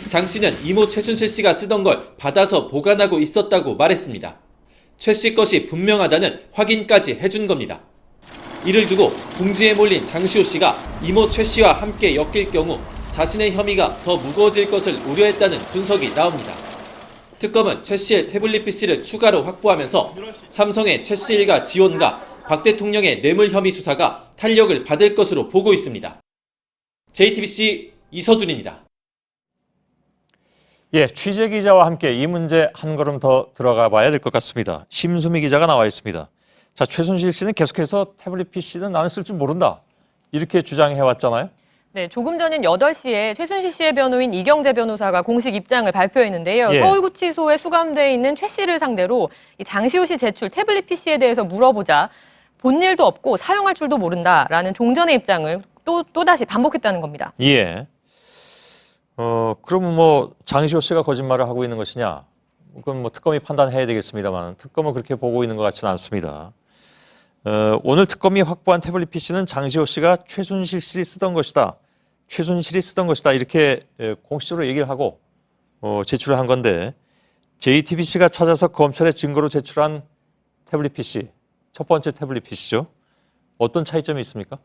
장 씨는 이모 최순실 씨가 쓰던 걸 받아서 보관하고 있었다고 말했습니다. 최 씨 것이 분명하다는 확인까지 해준 겁니다. 이를 두고 궁지에 몰린 장시호 씨가 이모 최 씨와 함께 엮일 경우 자신의 혐의가 더 무거워질 것을 우려했다는 분석이 나옵니다. 특검은 최 씨의 태블릿 PC를 추가로 확보하면서 삼성의 최 씨 일가 지원과 박 대통령의 뇌물 혐의 수사가 탄력을 받을 것으로 보고 있습니다. JTBC 이서준입니다. 예, 취재 기자와 함께 이 문제 한 걸음 더 들어가 봐야 될 것 같습니다. 심수미 기자가 나와 있습니다. 자, 최순실 씨는 계속해서 태블릿 PC는 나는 쓸 줄 모른다. 이렇게 주장해 왔잖아요. 네, 조금 전인 8시에 최순실 씨의 변호인 이경재 변호사가 공식 입장을 발표했는데요. 예. 서울구치소에 수감돼 있는 최 씨를 상대로 이 장시호 씨 제출 태블릿 PC에 대해서 물어보자 본 일도 없고 사용할 줄도 모른다라는 종전의 입장을 또다시 반복했다는 겁니다. 예. 그러면 뭐 장시호 씨가 거짓말을 하고 있는 것이냐? 그건 뭐 특검이 판단해야 되겠습니다만 특검은 그렇게 보고 있는 것 같지는 않습니다. 오늘 특검이 확보한 태블릿 PC는 장시호 씨가 최순실 씨를 쓰던 것이다. 최순실이 쓰던 것이다. 이렇게 공식적으로 얘기를 하고 제출을 한 건데 JTBC가 찾아서 검찰의 증거로 제출한 태블릿 PC 첫 번째 태블릿 PC죠. 어떤 차이점이 있습니까?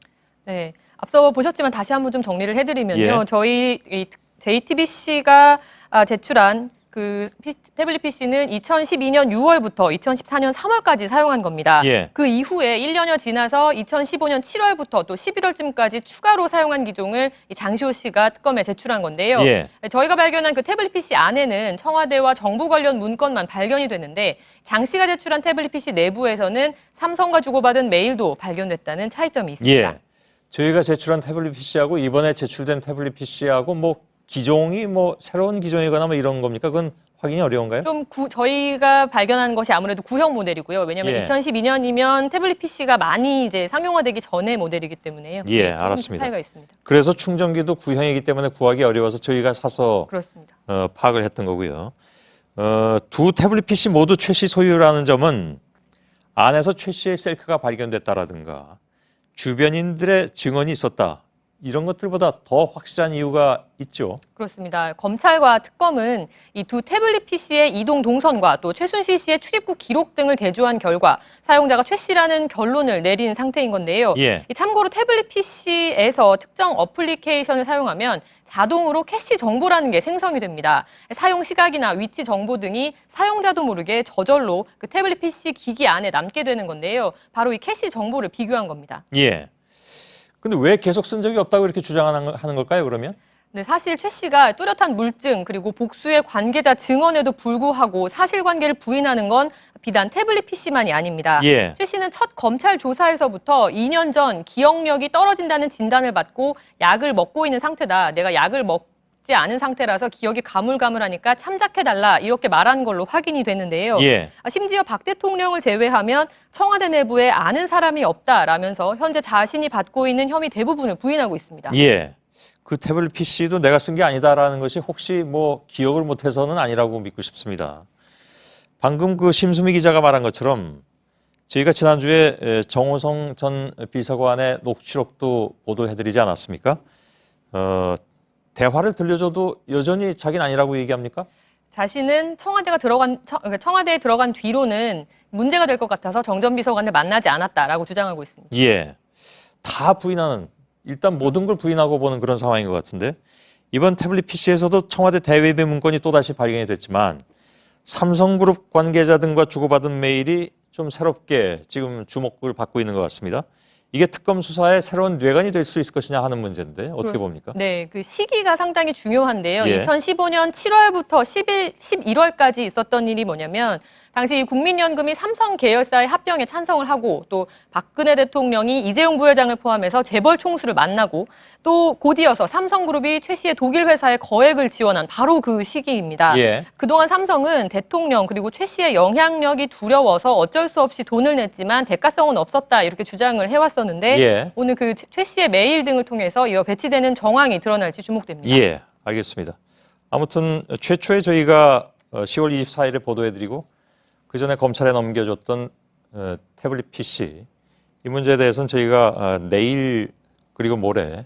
네, 앞서 보셨지만 다시 한번 좀 정리를 해드리면요. 예. 저희 이 JTBC가 제출한 그 태블릿 PC는 2012년 6월부터 2014년 3월까지 사용한 겁니다. 예. 그 이후에 1년여 지나서 2015년 7월부터 또 11월쯤까지 추가로 사용한 기종을 이 장시호 씨가 특검에 제출한 건데요. 예. 저희가 발견한 그 태블릿 PC 안에는 청와대와 정부 관련 문건만 발견이 됐는데 장 씨가 제출한 태블릿 PC 내부에서는 삼성과 주고받은 메일도 발견됐다는 차이점이 있습니다. 예. 저희가 제출한 태블릿 PC하고 이번에 제출된 태블릿 PC하고 뭐 기종이 뭐 새로운 기종이거나 뭐 이런 겁니까? 그건 확인이 어려운가요? 좀 저희가 발견한 것이 아무래도 구형 모델이고요. 왜냐하면 예. 2012년이면 태블릿 PC가 많이 이제 상용화되기 전의 모델이기 때문에요. 예, 조금 알았습니다. 차이가 있습니다. 그래서 충전기도 구형이기 때문에 구하기 어려워서 저희가 사서 그렇습니다. 파악을 했던 거고요. 두 태블릿 PC 모두 최 씨 소유라는 점은 안에서 최 씨의 셀카가 발견됐다라든가 주변인들의 증언이 있었다. 이런 것들보다 더 확실한 이유가 있죠. 그렇습니다. 검찰과 특검은 이 두 태블릿 PC의 이동 동선과 또 최순실 씨의 출입국 기록 등을 대조한 결과 사용자가 최 씨라는 결론을 내린 상태인 건데요. 예. 참고로 태블릿 PC에서 특정 어플리케이션을 사용하면 자동으로 캐시 정보라는 게 생성이 됩니다. 사용 시각이나 위치 정보 등이 사용자도 모르게 저절로 그 태블릿 PC 기기 안에 남게 되는 건데요. 바로 이 캐시 정보를 비교한 겁니다. 예. 근데 왜 계속 쓴 적이 없다고 이렇게 주장하는 걸까요, 그러면? 네, 사실 최 씨가 뚜렷한 물증 그리고 복수의 관계자 증언에도 불구하고 사실관계를 부인하는 건 비단 태블릿 PC만이 아닙니다. 예. 최 씨는 첫 검찰 조사에서부터 2년 전 기억력이 떨어진다는 진단을 받고 약을 먹고 있는 상태다. 내가 약을 먹지 않은 상태라서 기억이 가물가물하니까 참작해달라 이렇게 말한 걸로 확인이 됐는데요. 예. 심지어 박 대통령을 제외하면 청와대 내부에 아는 사람이 없다라면서 현재 자신이 받고 있는 혐의 대부분을 부인하고 있습니다. 예. 그 태블릿 PC도 내가 쓴 게 아니다라는 것이 혹시 뭐 기억을 못해서는 아니라고 믿고 싶습니다. 방금 그 심수미 기자가 말한 것처럼 저희가 지난주에 정호성 전 비서관의 녹취록도 보도해드리지 않았습니까? 대화를 들려줘도 여전히 자기는 아니라고 얘기합니까? 자신은 청와대에 들어간 뒤로는 문제가 될 것 같아서 정 전 비서관을 만나지 않았다라고 주장하고 있습니다. 예. 다 부인하는, 일단 모든 걸 부인하고 보는 그런 상황인 것 같은데 이번 태블릿 PC에서도 청와대 대외비 문건이 또다시 발견이 됐지만 삼성그룹 관계자 등과 주고받은 메일이 좀 새롭게 지금 주목을 받고 있는 것 같습니다. 이게 특검 수사의 새로운 뇌관이 될 수 있을 것이냐 하는 문제인데 어떻게 봅니까? 네, 그 시기가 상당히 중요한데요. 예. 2015년 7월부터 11월까지 있었던 일이 뭐냐면 당시 국민연금이 삼성 계열사의 합병에 찬성을 하고 또 박근혜 대통령이 이재용 부회장을 포함해서 재벌 총수를 만나고 또 곧이어서 삼성그룹이 최 씨의 독일 회사에 거액을 지원한 바로 그 시기입니다. 예. 그동안 삼성은 대통령 그리고 최 씨의 영향력이 두려워서 어쩔 수 없이 돈을 냈지만 대가성은 없었다 이렇게 주장을 해왔었는데 예. 오늘 그 최 씨의 메일 등을 통해서 이어 배치되는 정황이 드러날지 주목됩니다. 예, 알겠습니다. 아무튼 최초에 저희가 10월 24일에 보도해드리고 그 전에 검찰에 넘겨줬던 태블릿 PC 이 문제에 대해서는 저희가 내일 그리고 모레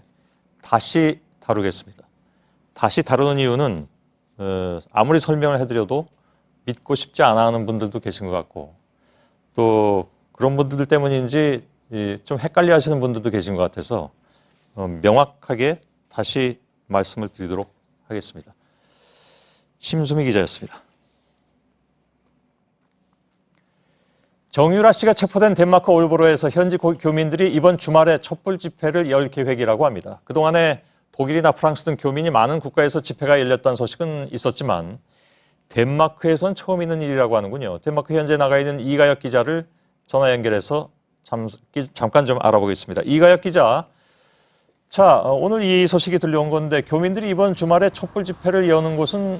다시 다루겠습니다. 다시 다루는 이유는 아무리 설명을 해드려도 믿고 싶지 않아 하는 분들도 계신 것 같고 또 그런 분들 때문인지 좀 헷갈려 하시는 분들도 계신 것 같아서 명확하게 다시 말씀을 드리도록 하겠습니다. 심수미 기자였습니다. 정유라 씨가 체포된 덴마크 올보로에서 현지 교민들이 이번 주말에 촛불 집회를 열 계획이라고 합니다. 그동안에 독일이나 프랑스 등 교민이 많은 국가에서 집회가 열렸다는 소식은 있었지만 덴마크에선 처음 있는 일이라고 하는군요. 덴마크 현재 나가 있는 이가혁 기자를 전화 연결해서 잠깐 좀 알아보겠습니다. 이가혁 기자, 자 오늘 이 소식이 들려온 건데 교민들이 이번 주말에 촛불 집회를 여는 곳은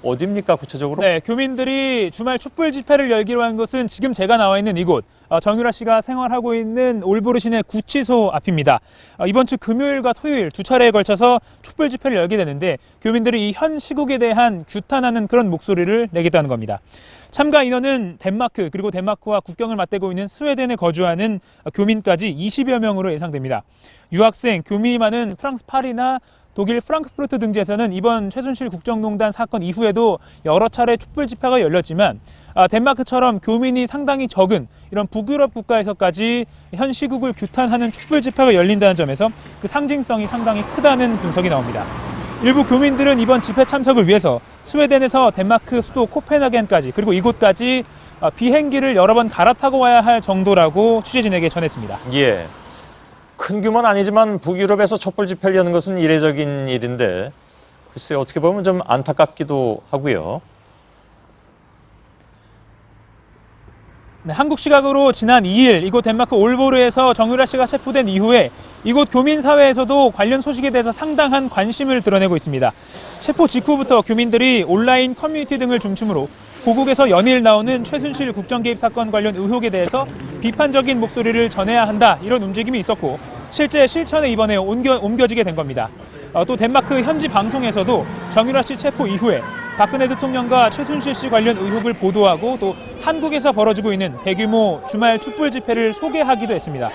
어디입니까 구체적으로? 네, 교민들이 주말 촛불 집회를 열기로 한 것은 지금 제가 나와 있는 이곳 정유라 씨가 생활하고 있는 올보르 시내 구치소 앞입니다. 이번 주 금요일과 토요일 두 차례에 걸쳐서 촛불 집회를 열게 되는데 교민들이 이 현 시국에 대한 규탄하는 그런 목소리를 내겠다는 겁니다. 참가 인원은 덴마크 그리고 덴마크와 국경을 맞대고 있는 스웨덴에 거주하는 교민까지 20여 명으로 예상됩니다. 유학생, 교민이 많은 프랑스 파리나 독일 프랑크푸르트 등지에서는 이번 최순실 국정농단 사건 이후에도 여러 차례 촛불 집회가 열렸지만 덴마크처럼 교민이 상당히 적은 이런 북유럽 국가에서까지 현 시국을 규탄하는 촛불 집회가 열린다는 점에서 그 상징성이 상당히 크다는 분석이 나옵니다. 일부 교민들은 이번 집회 참석을 위해서 스웨덴에서 덴마크 수도 코펜하겐까지 그리고 이곳까지 비행기를 여러 번 갈아타고 와야 할 정도라고 취재진에게 전했습니다. 예. 큰 규모는 아니지만 북유럽에서 촛불 집회를 여는 것은 이례적인 일인데 글쎄 어떻게 보면 좀 안타깝기도 하고요. 네, 한국 시각으로 지난 2일 이곳 덴마크 올보르에서 정유라 씨가 체포된 이후에 이곳 교민사회에서도 관련 소식에 대해서 상당한 관심을 드러내고 있습니다. 체포 직후부터 교민들이 온라인 커뮤니티 등을 중심으로 고국에서 연일 나오는 최순실 국정개입 사건 관련 의혹에 대해서 비판적인 목소리를 전해야 한다 이런 움직임이 있었고 실제 실천에 이번에 옮겨지게 된 겁니다. 또 덴마크 현지 방송에서도 정유라 씨 체포 이후에 박근혜 대통령과 최순실 씨 관련 의혹을 보도하고 또 한국에서 벌어지고 있는 대규모 주말 촛불 집회를 소개하기도 했습니다.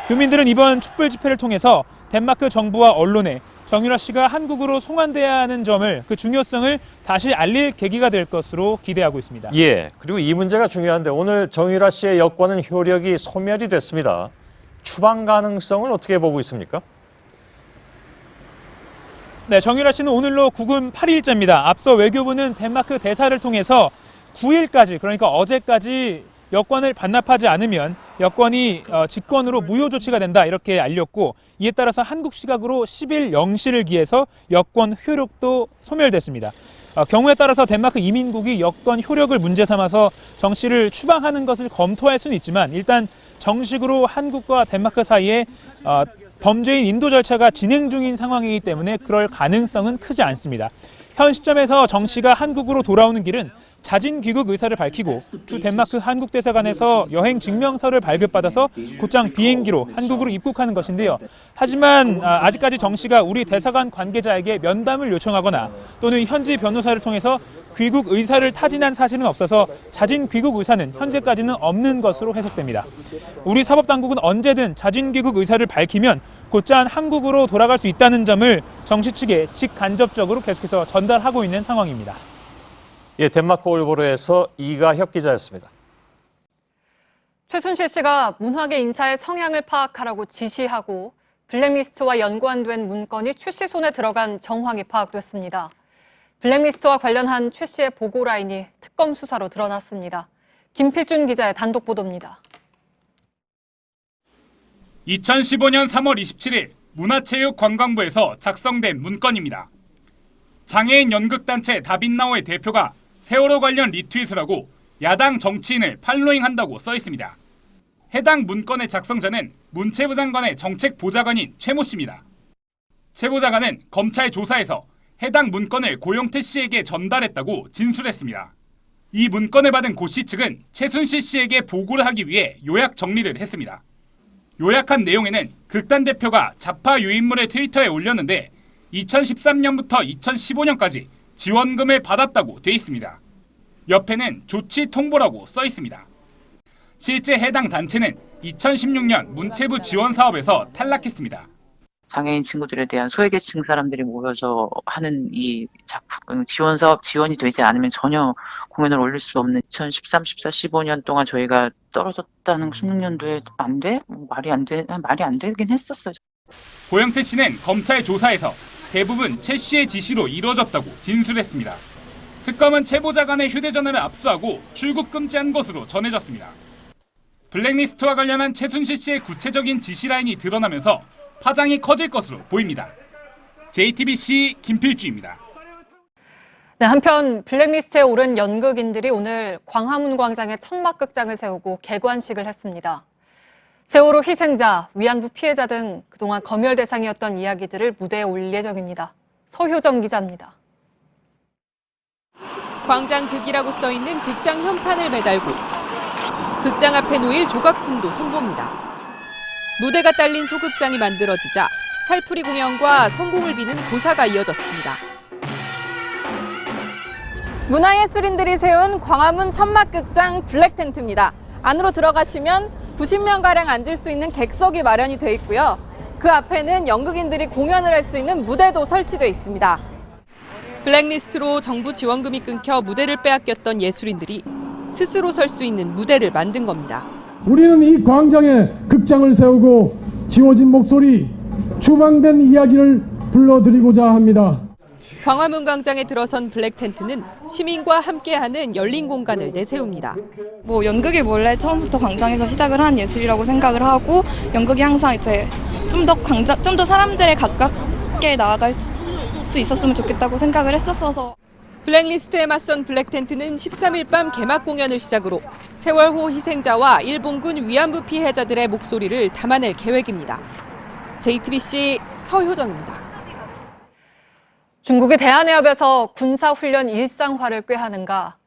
교민들은 이번 촛불 집회를 통해서 덴마크 정부와 언론에 정유라 씨가 한국으로 송환돼야 하는 점을 그 중요성을 다시 알릴 계기가 될 것으로 기대하고 있습니다. 예, 그리고 이 문제가 중요한데 오늘 정유라 씨의 여권은 효력이 소멸이 됐습니다. 추방 가능성을 어떻게 보고 있습니까? 네, 정유라 씨는 오늘로 구금 8일째입니다. 앞서 외교부는 덴마크 대사를 통해서 9일까지 그러니까 어제까지 여권을 반납하지 않으면 여권이 직권으로 무효 조치가 된다 이렇게 알렸고 이에 따라서 한국 시각으로 10일 0시를 기해서 여권 효력도 소멸됐습니다. 경우에 따라서 덴마크 이민국이 여권 효력을 문제 삼아서 정 씨를 추방하는 것을 검토할 수는 있지만 일단 정식으로 한국과 덴마크 사이에 범죄인 인도 절차가 진행 중인 상황이기 때문에 그럴 가능성은 크지 않습니다. 현 시점에서 정 씨가 한국으로 돌아오는 길은 자진 귀국 의사를 밝히고 주 덴마크 한국 대사관에서 여행 증명서를 발급받아서 곧장 비행기로 한국으로 입국하는 것인데요. 하지만 아직까지 정 씨가 우리 대사관 관계자에게 면담을 요청하거나 또는 현지 변호사를 통해서 귀국 의사를 타진한 사실은 없어서 자진 귀국 의사는 현재까지는 없는 것으로 해석됩니다. 우리 사법당국은 언제든 자진 귀국 의사를 밝히면 곧장 한국으로 돌아갈 수 있다는 점을 정 씨 측에 직간접적으로 계속해서 전달하고 있는 상황입니다. 예, 덴마크 올보르에서 이가혁 기자였습니다. 최순실 씨가 문화계 인사의 성향을 파악하라고 지시하고 블랙리스트와 연관된 문건이 최 씨 손에 들어간 정황이 파악됐습니다. 블랙리스트와 관련한 최 씨의 보고 라인이 특검 수사로 드러났습니다. 김필준 기자의 단독 보도입니다. 2015년 3월 27일 문화체육관광부에서 작성된 문건입니다. 장애인 연극단체 다빈나오의 대표가 세월호 관련 리트윗을 하고 야당 정치인을 팔로잉한다고 써 있습니다. 해당 문건의 작성자는 문체부 장관의 정책보좌관인 최모 씨입니다. 최 보좌관은 검찰 조사에서 해당 문건을 고영태 씨에게 전달했다고 진술했습니다. 이 문건을 받은 고 씨 측은 최순실 씨에게 보고를 하기 위해 요약 정리를 했습니다. 요약한 내용에는 극단 대표가 좌파 유인물을 트위터에 올렸는데 2013년부터 2015년까지 지원금을 받았다고 돼 있습니다. 옆에는 조치 통보라고 써 있습니다. 실제 해당 단체는 2016년 문체부 지원 사업에서 탈락했습니다. 장애인 친구들에 대한 소외계층 사람들이 모여서 하는 이 작품 지원 사업 지원이 되지 않으면 전혀 공연을 올릴 수 없는 2013, 14, 15년 동안 저희가 떨어졌다는 16년도에 안 돼? 말이 안 되긴 했었어요. 고영태 씨는 검찰 조사에서 대부분 최 씨의 지시로 이루어졌다고 진술했습니다. 특검은 최 보좌관의 휴대전화를 압수하고 출국 금지한 것으로 전해졌습니다. 블랙리스트와 관련한 최순실 씨의 구체적인 지시 라인이 드러나면서 파장이 커질 것으로 보입니다. JTBC 김필주입니다. 네, 한편 블랙리스트에 오른 연극인들이 오늘 광화문 광장에 천막극장을 세우고 개관식을 했습니다. 세월호 희생자, 위안부 피해자 등 그동안 검열 대상이었던 이야기들을 무대에 올릴 예정입니다. 서효정 기자입니다. 광장 극이라고 써있는 극장 현판을 매달고 극장 앞에 놓일 조각품도 손봅니다. 무대가 딸린 소극장이 만들어지자 살풀이 공연과 성공을 비는 고사가 이어졌습니다. 문화예술인들이 세운 광화문 천막극장 블랙텐트입니다. 안으로 들어가시면 90명가량 앉을 수 있는 객석이 마련이 돼 있고요. 그 앞에는 연극인들이 공연을 할 수 있는 무대도 설치돼 있습니다. 블랙리스트로 정부 지원금이 끊겨 무대를 빼앗겼던 예술인들이 스스로 설 수 있는 무대를 만든 겁니다. 우리는 이 광장에 극장을 세우고 지워진 목소리, 추방된 이야기를 불러드리고자 합니다. 광화문 광장에 들어선 블랙텐트는 시민과 함께하는 열린 공간을 내세웁니다. 연극이 원래 처음부터 광장에서 시작을 한 예술이라고 생각을 하고 연극이 항상 이제 좀 더 사람들에 가깝게 나아갈 수 있었으면 좋겠다고 생각을 했었어서. 블랙리스트에 맞선 블랙텐트는 13일 밤 개막 공연을 시작으로 세월호 희생자와 일본군 위안부 피해자들의 목소리를 담아낼 계획입니다. JTBC 서효정입니다. 중국이 대한해협에서 군사훈련 일상화를 꾀하는가?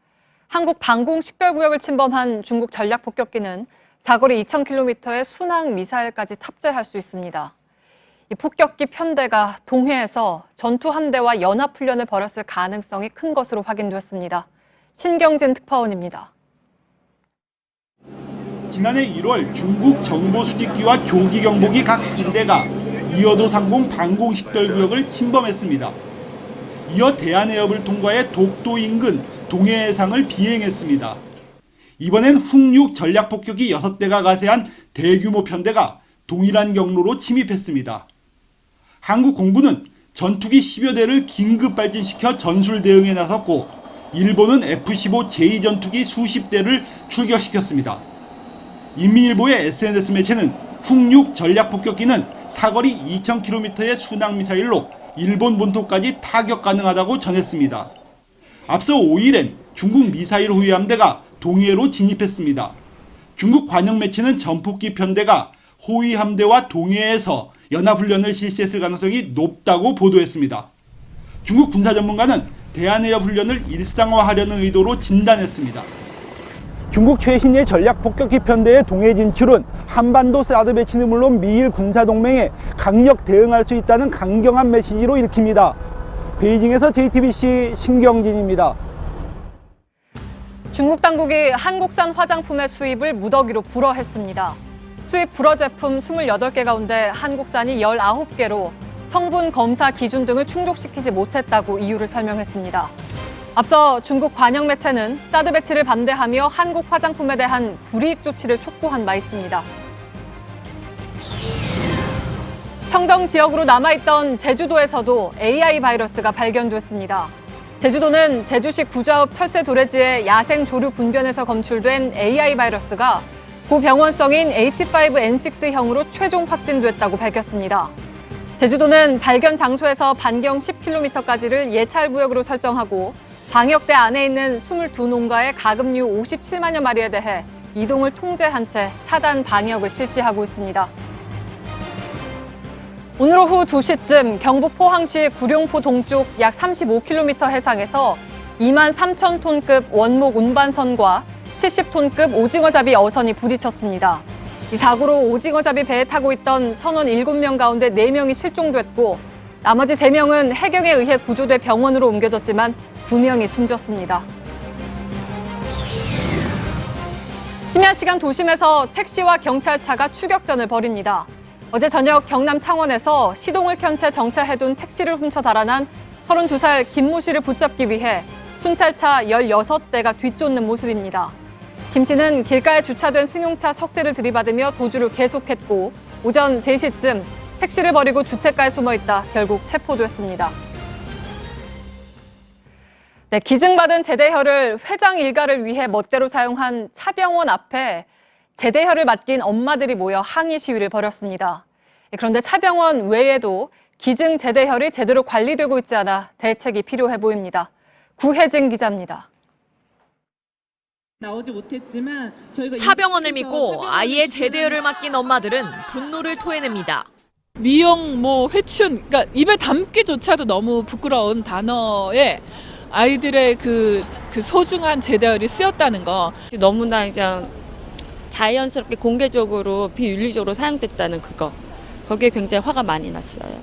한국 방공 식별구역을 침범한 중국 전략폭격기는 사거리 2,000km의 순항 미사일까지 탑재할 수 있습니다. 이 폭격기 편대가 동해에서 전투함대와 연합훈련을 벌였을 가능성이 큰 것으로 확인됐습니다. 신경진 특파원입니다. 지난해 1월 중국 정보수집기와 조기경보기 각 군대가 이어도 상공 방공식별구역을 침범했습니다. 이어 대한해협을 통과해 독도 인근 동해해상을 비행했습니다. 이번엔 훈육 전략폭격기 6대가 가세한 대규모 편대가 동일한 경로로 침입했습니다. 한국 공군은 전투기 10여 대를 긴급 발진시켜 전술 대응에 나섰고 일본은 F-15J 전투기 수십 대를 출격시켰습니다. 인민일보의 SNS 매체는 훈육 전략폭격기는 사거리 2,000km의 순항미사일로 일본 본토까지 타격 가능하다고 전했습니다. 앞서 5일엔 중국 미사일 호위 함대가 동해로 진입했습니다. 중국 관영 매체는 전폭기 편대가 호위 함대와 동해에서 연합훈련을 실시했을 가능성이 높다고 보도했습니다. 중국 군사 전문가는 대한해협 훈련을 일상화하려는 의도로 진단했습니다. 중국 최신의 전략폭격기 편대의 동해 진출은 한반도 사드 배치는 물론 미일 군사동맹에 강력 대응할 수 있다는 강경한 메시지로 읽힙니다. 베이징에서 JTBC 신경진입니다. 중국 당국이 한국산 화장품의 수입을 무더기로 불허했습니다. 수입 불허 제품 28개 가운데 한국산이 19개로 성분 검사 기준 등을 충족시키지 못했다고 이유를 설명했습니다. 앞서 중국 관영 매체는 사드 배치를 반대하며 한국 화장품에 대한 불이익 조치를 촉구한 바 있습니다. 청정 지역으로 남아있던 제주도에서도 AI 바이러스가 발견됐습니다. 제주도는 제주시 구좌읍 철새 도래지의 야생 조류 분변에서 검출된 AI 바이러스가 고병원성인 H5N6형으로 최종 확진됐다고 밝혔습니다. 제주도는 발견 장소에서 반경 10km까지를 예찰구역으로 설정하고 방역대 안에 있는 22농가의 가금류 57만여 마리에 대해 이동을 통제한 채 차단 방역을 실시하고 있습니다. 오늘 오후 2시쯤 경북 포항시 구룡포 동쪽 약 35km 해상에서 2만 3천 톤급 원목 운반선과 70톤급 오징어잡이 어선이 부딪혔습니다. 이 사고로 오징어잡이 배에 타고 있던 선원 7명 가운데 4명이 실종됐고 나머지 3명은 해경에 의해 구조돼 병원으로 옮겨졌지만 2명이 숨졌습니다. 심야 시간 도심에서 택시와 경찰차가 추격전을 벌입니다. 어제 저녁 경남 창원에서 시동을 켠 채 정차해둔 택시를 훔쳐 달아난 32살 김모 씨를 붙잡기 위해 순찰차 16대가 뒤쫓는 모습입니다. 김 씨는 길가에 주차된 승용차 석 대를 들이받으며 도주를 계속했고 오전 3시쯤 택시를 버리고 주택가에 숨어있다 결국 체포됐습니다. 네, 기증받은 제대혈을 회장 일가를 위해 멋대로 사용한 차병원 앞에 제대혈을 맡긴 엄마들이 모여 항의 시위를 벌였습니다. 그런데 차병원 외에도 기증 제대혈이 제대로 관리되고 있지 않아 대책이 필요해 보입니다. 구혜진 기자입니다. 나오지 못했지만 저희가 차병원을 믿고 아이의 제대혈을 맡긴 엄마들은 분노를 토해냅니다. 미용, 회춘, 그러니까 입에 담기조차도 너무 부끄러운 단어에 아이들의 그 소중한 제대혈이 쓰였다는 거. 너무나 그냥 자연스럽게 공개적으로 비윤리적으로 사용됐다는 거기에 굉장히 화가 많이 났어요.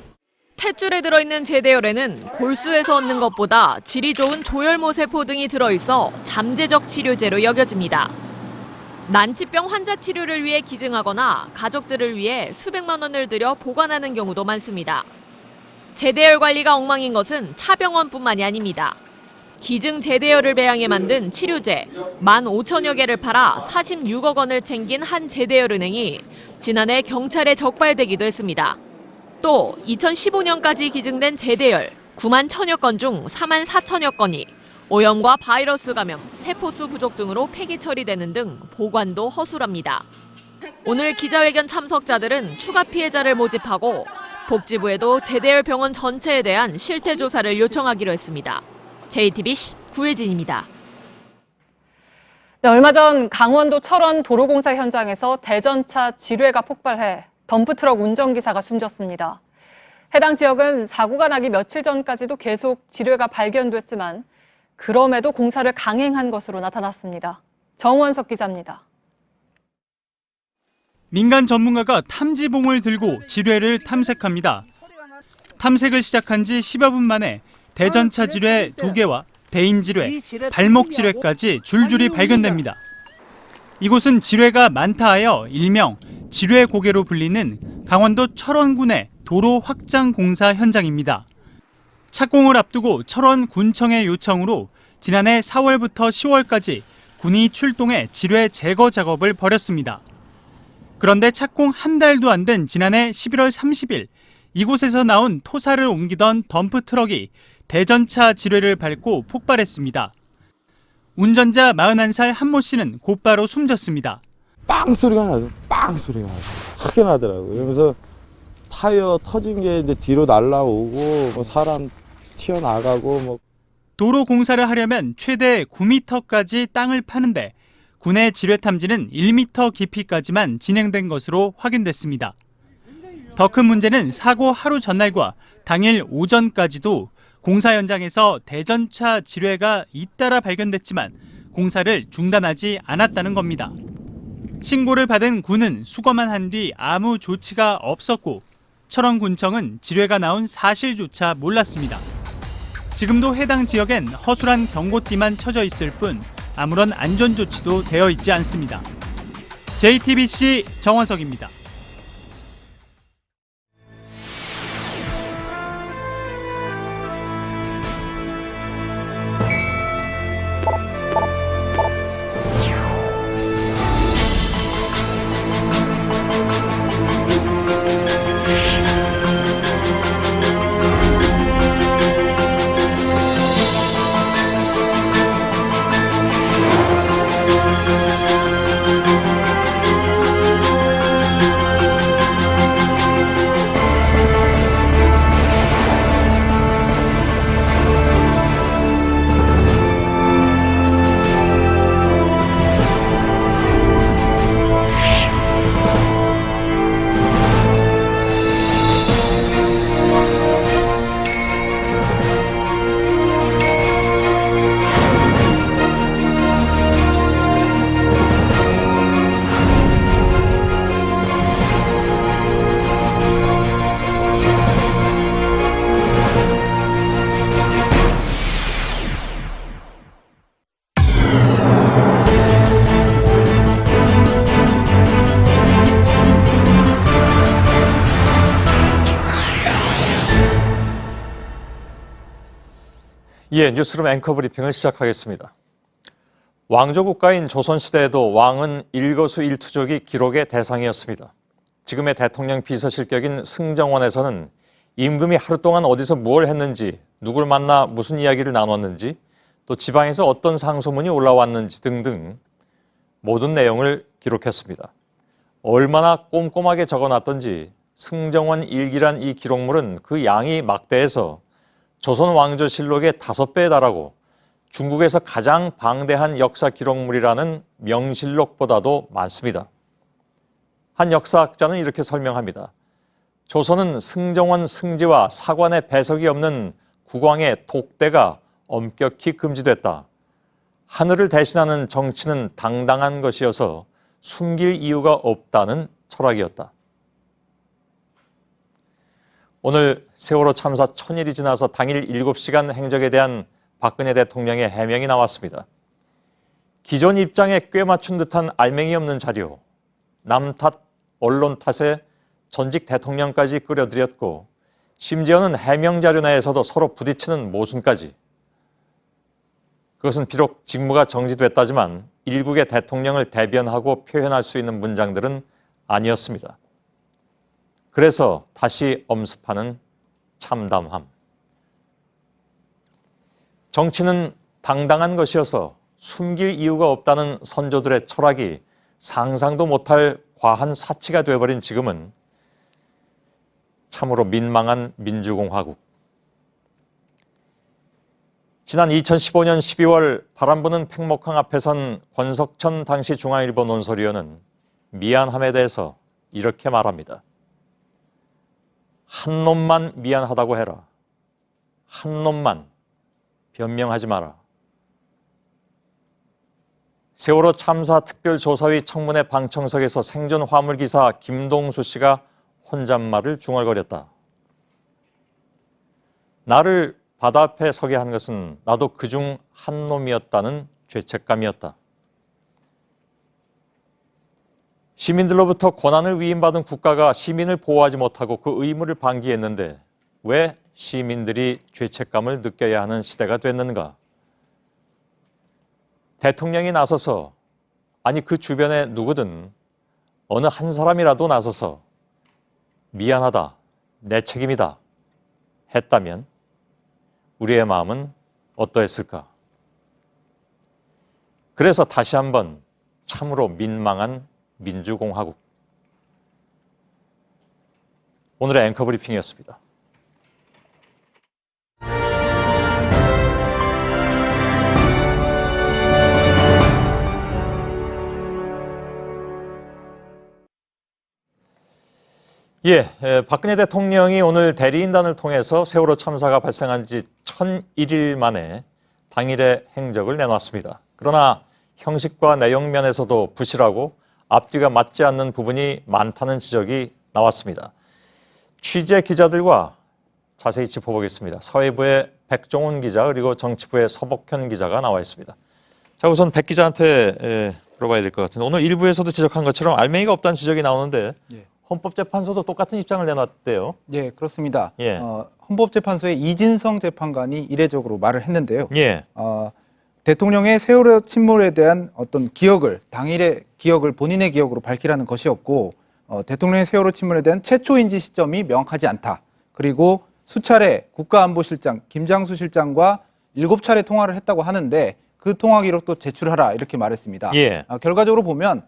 탯줄에 들어있는 제대혈에는 골수에서 얻는 것보다 질이 좋은 조혈모 세포 등이 들어있어 잠재적 치료제로 여겨집니다. 난치병 환자 치료를 위해 기증하거나 가족들을 위해 수백만 원을 들여 보관하는 경우도 많습니다. 재대열 관리가 엉망인 것은 차병원뿐만이 아닙니다. 기증 재대열을 배양해 만든 치료제 15,000여 개를 팔아 46억 원을 챙긴 한 재대열은행이 지난해 경찰에 적발되기도 했습니다. 또 2015년까지 기증된 재대열 9만 1,000여 건 중 4만 4천여 건이 오염과 바이러스 감염, 세포수 부족 등으로 폐기 처리되는 등 보관도 허술합니다. 오늘 기자회견 참석자들은 추가 피해자를 모집하고 복지부에도 재대열 병원 전체에 대한 실태 조사를 요청하기로 했습니다. JTBC 구혜진입니다. 네, 얼마 전 강원도 철원 도로공사 현장에서 대전차 지뢰가 폭발해 덤프트럭 운전기사가 숨졌습니다. 해당 지역은 사고가 나기 며칠 전까지도 계속 지뢰가 발견됐지만 그럼에도 공사를 강행한 것으로 나타났습니다. 정원석 기자입니다. 민간 전문가가 탐지봉을 들고 지뢰를 탐색합니다. 탐색을 시작한 지 10여 분 만에 대전차 지뢰 2개와 대인 지뢰, 발목 지뢰까지 줄줄이 발견됩니다. 이곳은 지뢰가 많다 하여 일명 지뢰 고개로 불리는 강원도 철원군의 도로 확장 공사 현장입니다. 착공을 앞두고 철원군청의 요청으로 지난해 4월부터 10월까지 군이 출동해 지뢰 제거 작업을 벌였습니다. 그런데 착공 한 달도 안 된 지난해 11월 30일 이곳에서 나온 토사를 옮기던 덤프 트럭이 대전차 지뢰를 밟고 폭발했습니다. 운전자 41살 한모 씨는 곧바로 숨졌습니다. 빵 소리가 나죠. 빵 소리가 나죠. 크게 나더라고요. 그러면서 타이어 터진 게 이제 뒤로 날라오고 뭐 사람 튀어나가고 뭐. 도로 공사를 하려면 최대 9m까지 땅을 파는데 군의 지뢰 탐지는 1m 깊이까지만 진행된 것으로 확인됐습니다. 더 큰 문제는 사고 하루 전날과 당일 오전까지도 공사 현장에서 대전차 지뢰가 잇따라 발견됐지만 공사를 중단하지 않았다는 겁니다. 신고를 받은 군은 수거만 한 뒤 아무 조치가 없었고 철원군청은 지뢰가 나온 사실조차 몰랐습니다. 지금도 해당 지역엔 허술한 경고띠만 쳐져 있을 뿐 아무런 안전조치도 되어 있지 않습니다. JTBC 정원석입니다. 뉴스룸 앵커 브리핑을 시작하겠습니다. 왕조 국가인 조선시대에도 왕은 일거수일투족이 기록의 대상이었습니다. 지금의 대통령 비서실격인 승정원에서는 임금이 하루 동안 어디서 뭘 했는지, 누굴 만나 무슨 이야기를 나눴는지, 또 지방에서 어떤 상소문이 올라왔는지 등등 모든 내용을 기록했습니다. 얼마나 꼼꼼하게 적어놨던지 승정원 일기란 이 기록물은 그 양이 막대해서 조선 왕조실록의 5배에 달하고 중국에서 가장 방대한 역사 기록물이라는 명실록보다도 많습니다. 한 역사학자는 이렇게 설명합니다. 조선은 승정원 승지와 사관의 배석이 없는 국왕의 독대가 엄격히 금지됐다. 하늘을 대신하는 정치는 당당한 것이어서 숨길 이유가 없다는 철학이었다. 오늘 세월호 참사 1000일이 지나서 당일 7시간 행적에 대한 박근혜 대통령의 해명이 나왔습니다. 기존 입장에 꽤 맞춘 듯한 알맹이 없는 자료, 남 탓, 언론 탓에 전직 대통령까지 끌어들였고 심지어는 해명 자료 내에서도 서로 부딪히는 모순까지. 그것은 비록 직무가 정지됐다지만 일국의 대통령을 대변하고 표현할 수 있는 문장들은 아니었습니다. 그래서 다시 엄습하는 참담함. 정치는 당당한 것이어서 숨길 이유가 없다는 선조들의 철학이 상상도 못할 과한 사치가 되어버린 지금은 참으로 민망한 민주공화국. 지난 2015년 12월 바람 부는 팽목항 앞에 선 권석천 당시 중앙일보 논설위원은 미안함에 대해서 이렇게 말합니다. 한 놈만 미안하다고 해라. 한 놈만 변명하지 마라. 세월호 참사 특별조사위 청문회 방청석에서 생존 화물기사 김동수 씨가 혼잣말을 중얼거렸다. 나를 바다 앞에 서게 한 것은 나도 그중 한 놈이었다는 죄책감이었다. 시민들로부터 권한을 위임받은 국가가 시민을 보호하지 못하고 그 의무를 방기했는데 왜 시민들이 죄책감을 느껴야 하는 시대가 됐는가? 대통령이 나서서, 아니 그 주변에 누구든 어느 한 사람이라도 나서서 미안하다, 내 책임이다 했다면 우리의 마음은 어떠했을까? 그래서 다시 한번 참으로 민망한 민주공화국. 오늘의 앵커 브리핑이었습니다. 박근혜 대통령이 오늘 대리인단을 통해서 세월호 참사가 발생한 지 1001일 만에 당일의 행적을 내놨습니다. 그러나 형식과 내용 면에서도 부실하고 앞뒤가 맞지 않는 부분이 많다는 지적이 나왔습니다. 취재 기자들과 자세히 짚어보겠습니다. 사회부의 백종원 기자 그리고 정치부의 서복현 기자가 나와 있습니다. 자, 우선 백 기자한테 물어봐야 될 것 같은데 오늘 일부에서도 지적한 것처럼 알맹이가 없다는 지적이 나오는데 헌법재판소도 똑같은 입장을 내놨대요. 예, 그렇습니다. 예. 헌법재판소의 이진성 재판관이 이례적으로 말을 했는데요. 예. 대통령의 세월호 침몰에 대한 어떤 기억을, 당일의 기억을 본인의 기억으로 밝히라는 것이었고 대통령의 세월호 침몰에 대한 최초 인지 시점이 명확하지 않다. 그리고 수차례 국가안보실장 김장수 실장과 7차례 통화를 했다고 하는데 그 통화 기록도 제출하라 이렇게 말했습니다. 예. 결과적으로 보면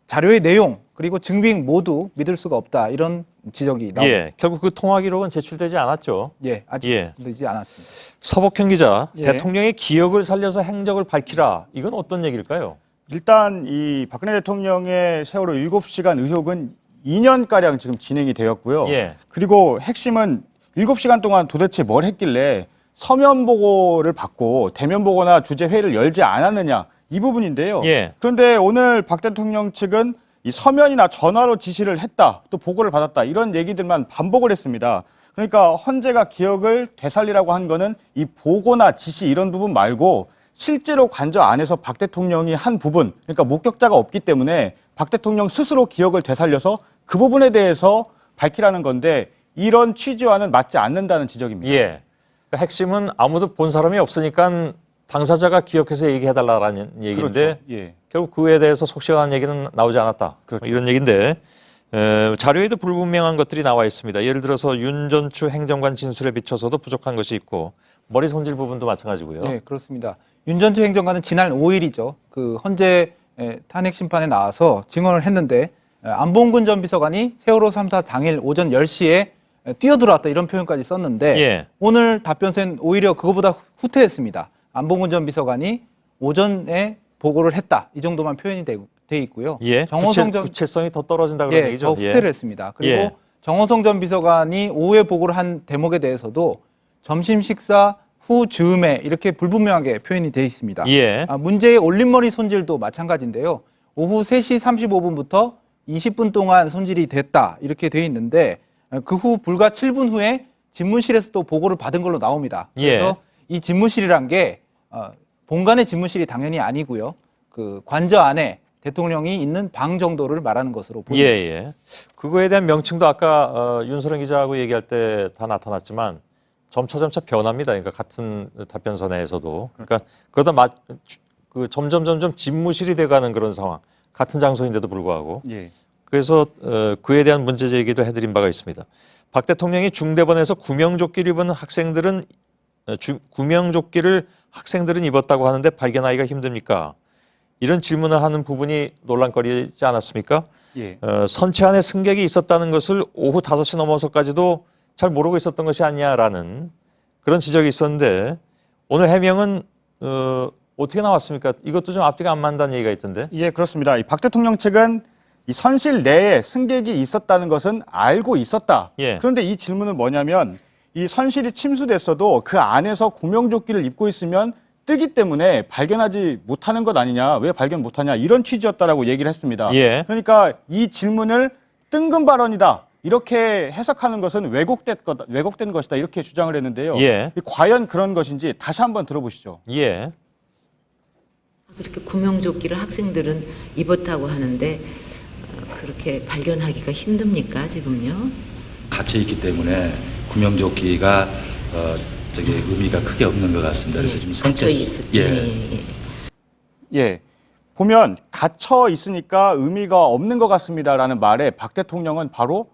자료의 내용 그리고 증빙 모두 믿을 수가 없다 이런 지적이 나옵니다. 예, 결국 그 통화 기록은 제출되지 않았죠. 예, 아직 제출되지 않았습니다. 서복현 기자, 예. 대통령의 기억을 살려서 행적을 밝히라. 이건 어떤 얘기일까요? 일단 이 박근혜 대통령의 세월호 7시간 의혹은 2년가량 지금 진행이 되었고요. 예. 그리고 핵심은 7시간 동안 도대체 뭘 했길래 서면 보고를 받고 대면 보고나 주재 회의를 열지 않았느냐 이 부분인데요. 예. 그런데 오늘 박 대통령 측은 이 서면이나 전화로 지시를 했다, 또 보고를 받았다 이런 얘기들만 반복을 했습니다. 그러니까 헌재가 기억을 되살리라고 한 거는 이 보고나 지시 이런 부분 말고 실제로 관저 안에서 박 대통령이 한 부분, 그러니까 목격자가 없기 때문에 박 대통령 스스로 기억을 되살려서 그 부분에 대해서 밝히라는 건데 이런 취지와는 맞지 않는다는 지적입니다. 예. 그러니까 핵심은 아무도 본 사람이 없으니까 당사자가 기억해서 얘기해달라는 얘기인데 그렇죠. 예. 결국 그에 대해서 속 시원한 얘기는 나오지 않았다. 그렇죠. 이런 얘기인데 자료에도 불분명한 것들이 나와 있습니다. 예를 들어서 윤전추 행정관 진술에 비춰서도 부족한 것이 있고 머리 손질 부분도 마찬가지고요. 네, 그렇습니다. 윤전추 행정관은 지난 5일이죠. 그 헌재 탄핵 심판에 나와서 증언을 했는데 안봉근 전 비서관이 세월호 3사 당일 오전 10시에 뛰어들어왔다 이런 표현까지 썼는데 예. 오늘 답변서는 오히려 그거보다 후퇴했습니다. 안봉근 전 비서관이 오전에 보고를 했다. 이 정도만 표현이 돼 있고요. 예. 정호성 전 구체성이 더 떨어진다 그런 얘기죠. 더 후퇴를 했습니다. 그리고 정호성 전 비서관이 오후에 보고를 한 대목에 대해서도 점심 식사 후 즈음에 이렇게 불분명하게 표현이 돼 있습니다. 예. 문제의 올림머리 손질도 마찬가지인데요. 오후 3시 35분부터 20분 동안 손질이 됐다 이렇게 돼 있는데 그 후 불과 7분 후에 집무실에서 또 보고를 받은 걸로 나옵니다. 그래서 이 집무실이란 게 본관의 집무실이 당연히 아니고요. 그 관저 안에 대통령이 있는 방 정도를 말하는 것으로 보입니다. 예. 그거에 대한 명칭도 아까 윤소령 기자하고 얘기할 때 다 나타났지만 점차 변합니다. 그러니까 같은 답변서 내에서도. 그러니까 그러다 점점 집무실이 돼가는 그런 상황. 같은 장소인데도 불구하고. 예. 그래서 그에 대한 문제 제기도 해드린 바가 있습니다. 박 대통령이 중대본에서 구명조끼를 입은 구명조끼를 학생들은 입었다고 하는데 발견하기가 힘듭니까? 이런 질문을 하는 부분이 논란거리지 않았습니까? 예. 선체 안에 승객이 있었다는 것을 오후 5시 넘어서까지도 잘 모르고 있었던 것이 아니냐라는 그런 지적이 있었는데 오늘 해명은 어떻게 나왔습니까? 이것도 좀 앞뒤가 안 맞는다는 얘기가 있던데. 예, 그렇습니다. 박 대통령 측은 이 선실 내에 승객이 있었다는 것은 알고 있었다. 예. 그런데 이 질문은 뭐냐면 이 선실이 침수됐어도 그 안에서 구명조끼를 입고 있으면 뜨기 때문에 발견하지 못하는 것 아니냐, 왜 발견 못하냐 이런 취지였다라고 얘기를 했습니다. 예. 그러니까 이 질문을 뜬금 발언이다. 이렇게 해석하는 것은 왜곡된 것이다. 이렇게 주장을 했는데요. 예. 과연 그런 것인지 다시 한번 들어보시죠. 예. 그렇게 구명조끼를 학생들은 입었다고 하는데 그렇게 발견하기가 힘듭니까 지금요? 갇혀 있기 때문에 구명조끼가 의미가 크게 없는 것 같습니다. 그래서 지금 갇혀 있을 때. 예. 보면 갇혀 있으니까 의미가 없는 것 같습니다라는 말에 박 대통령은 바로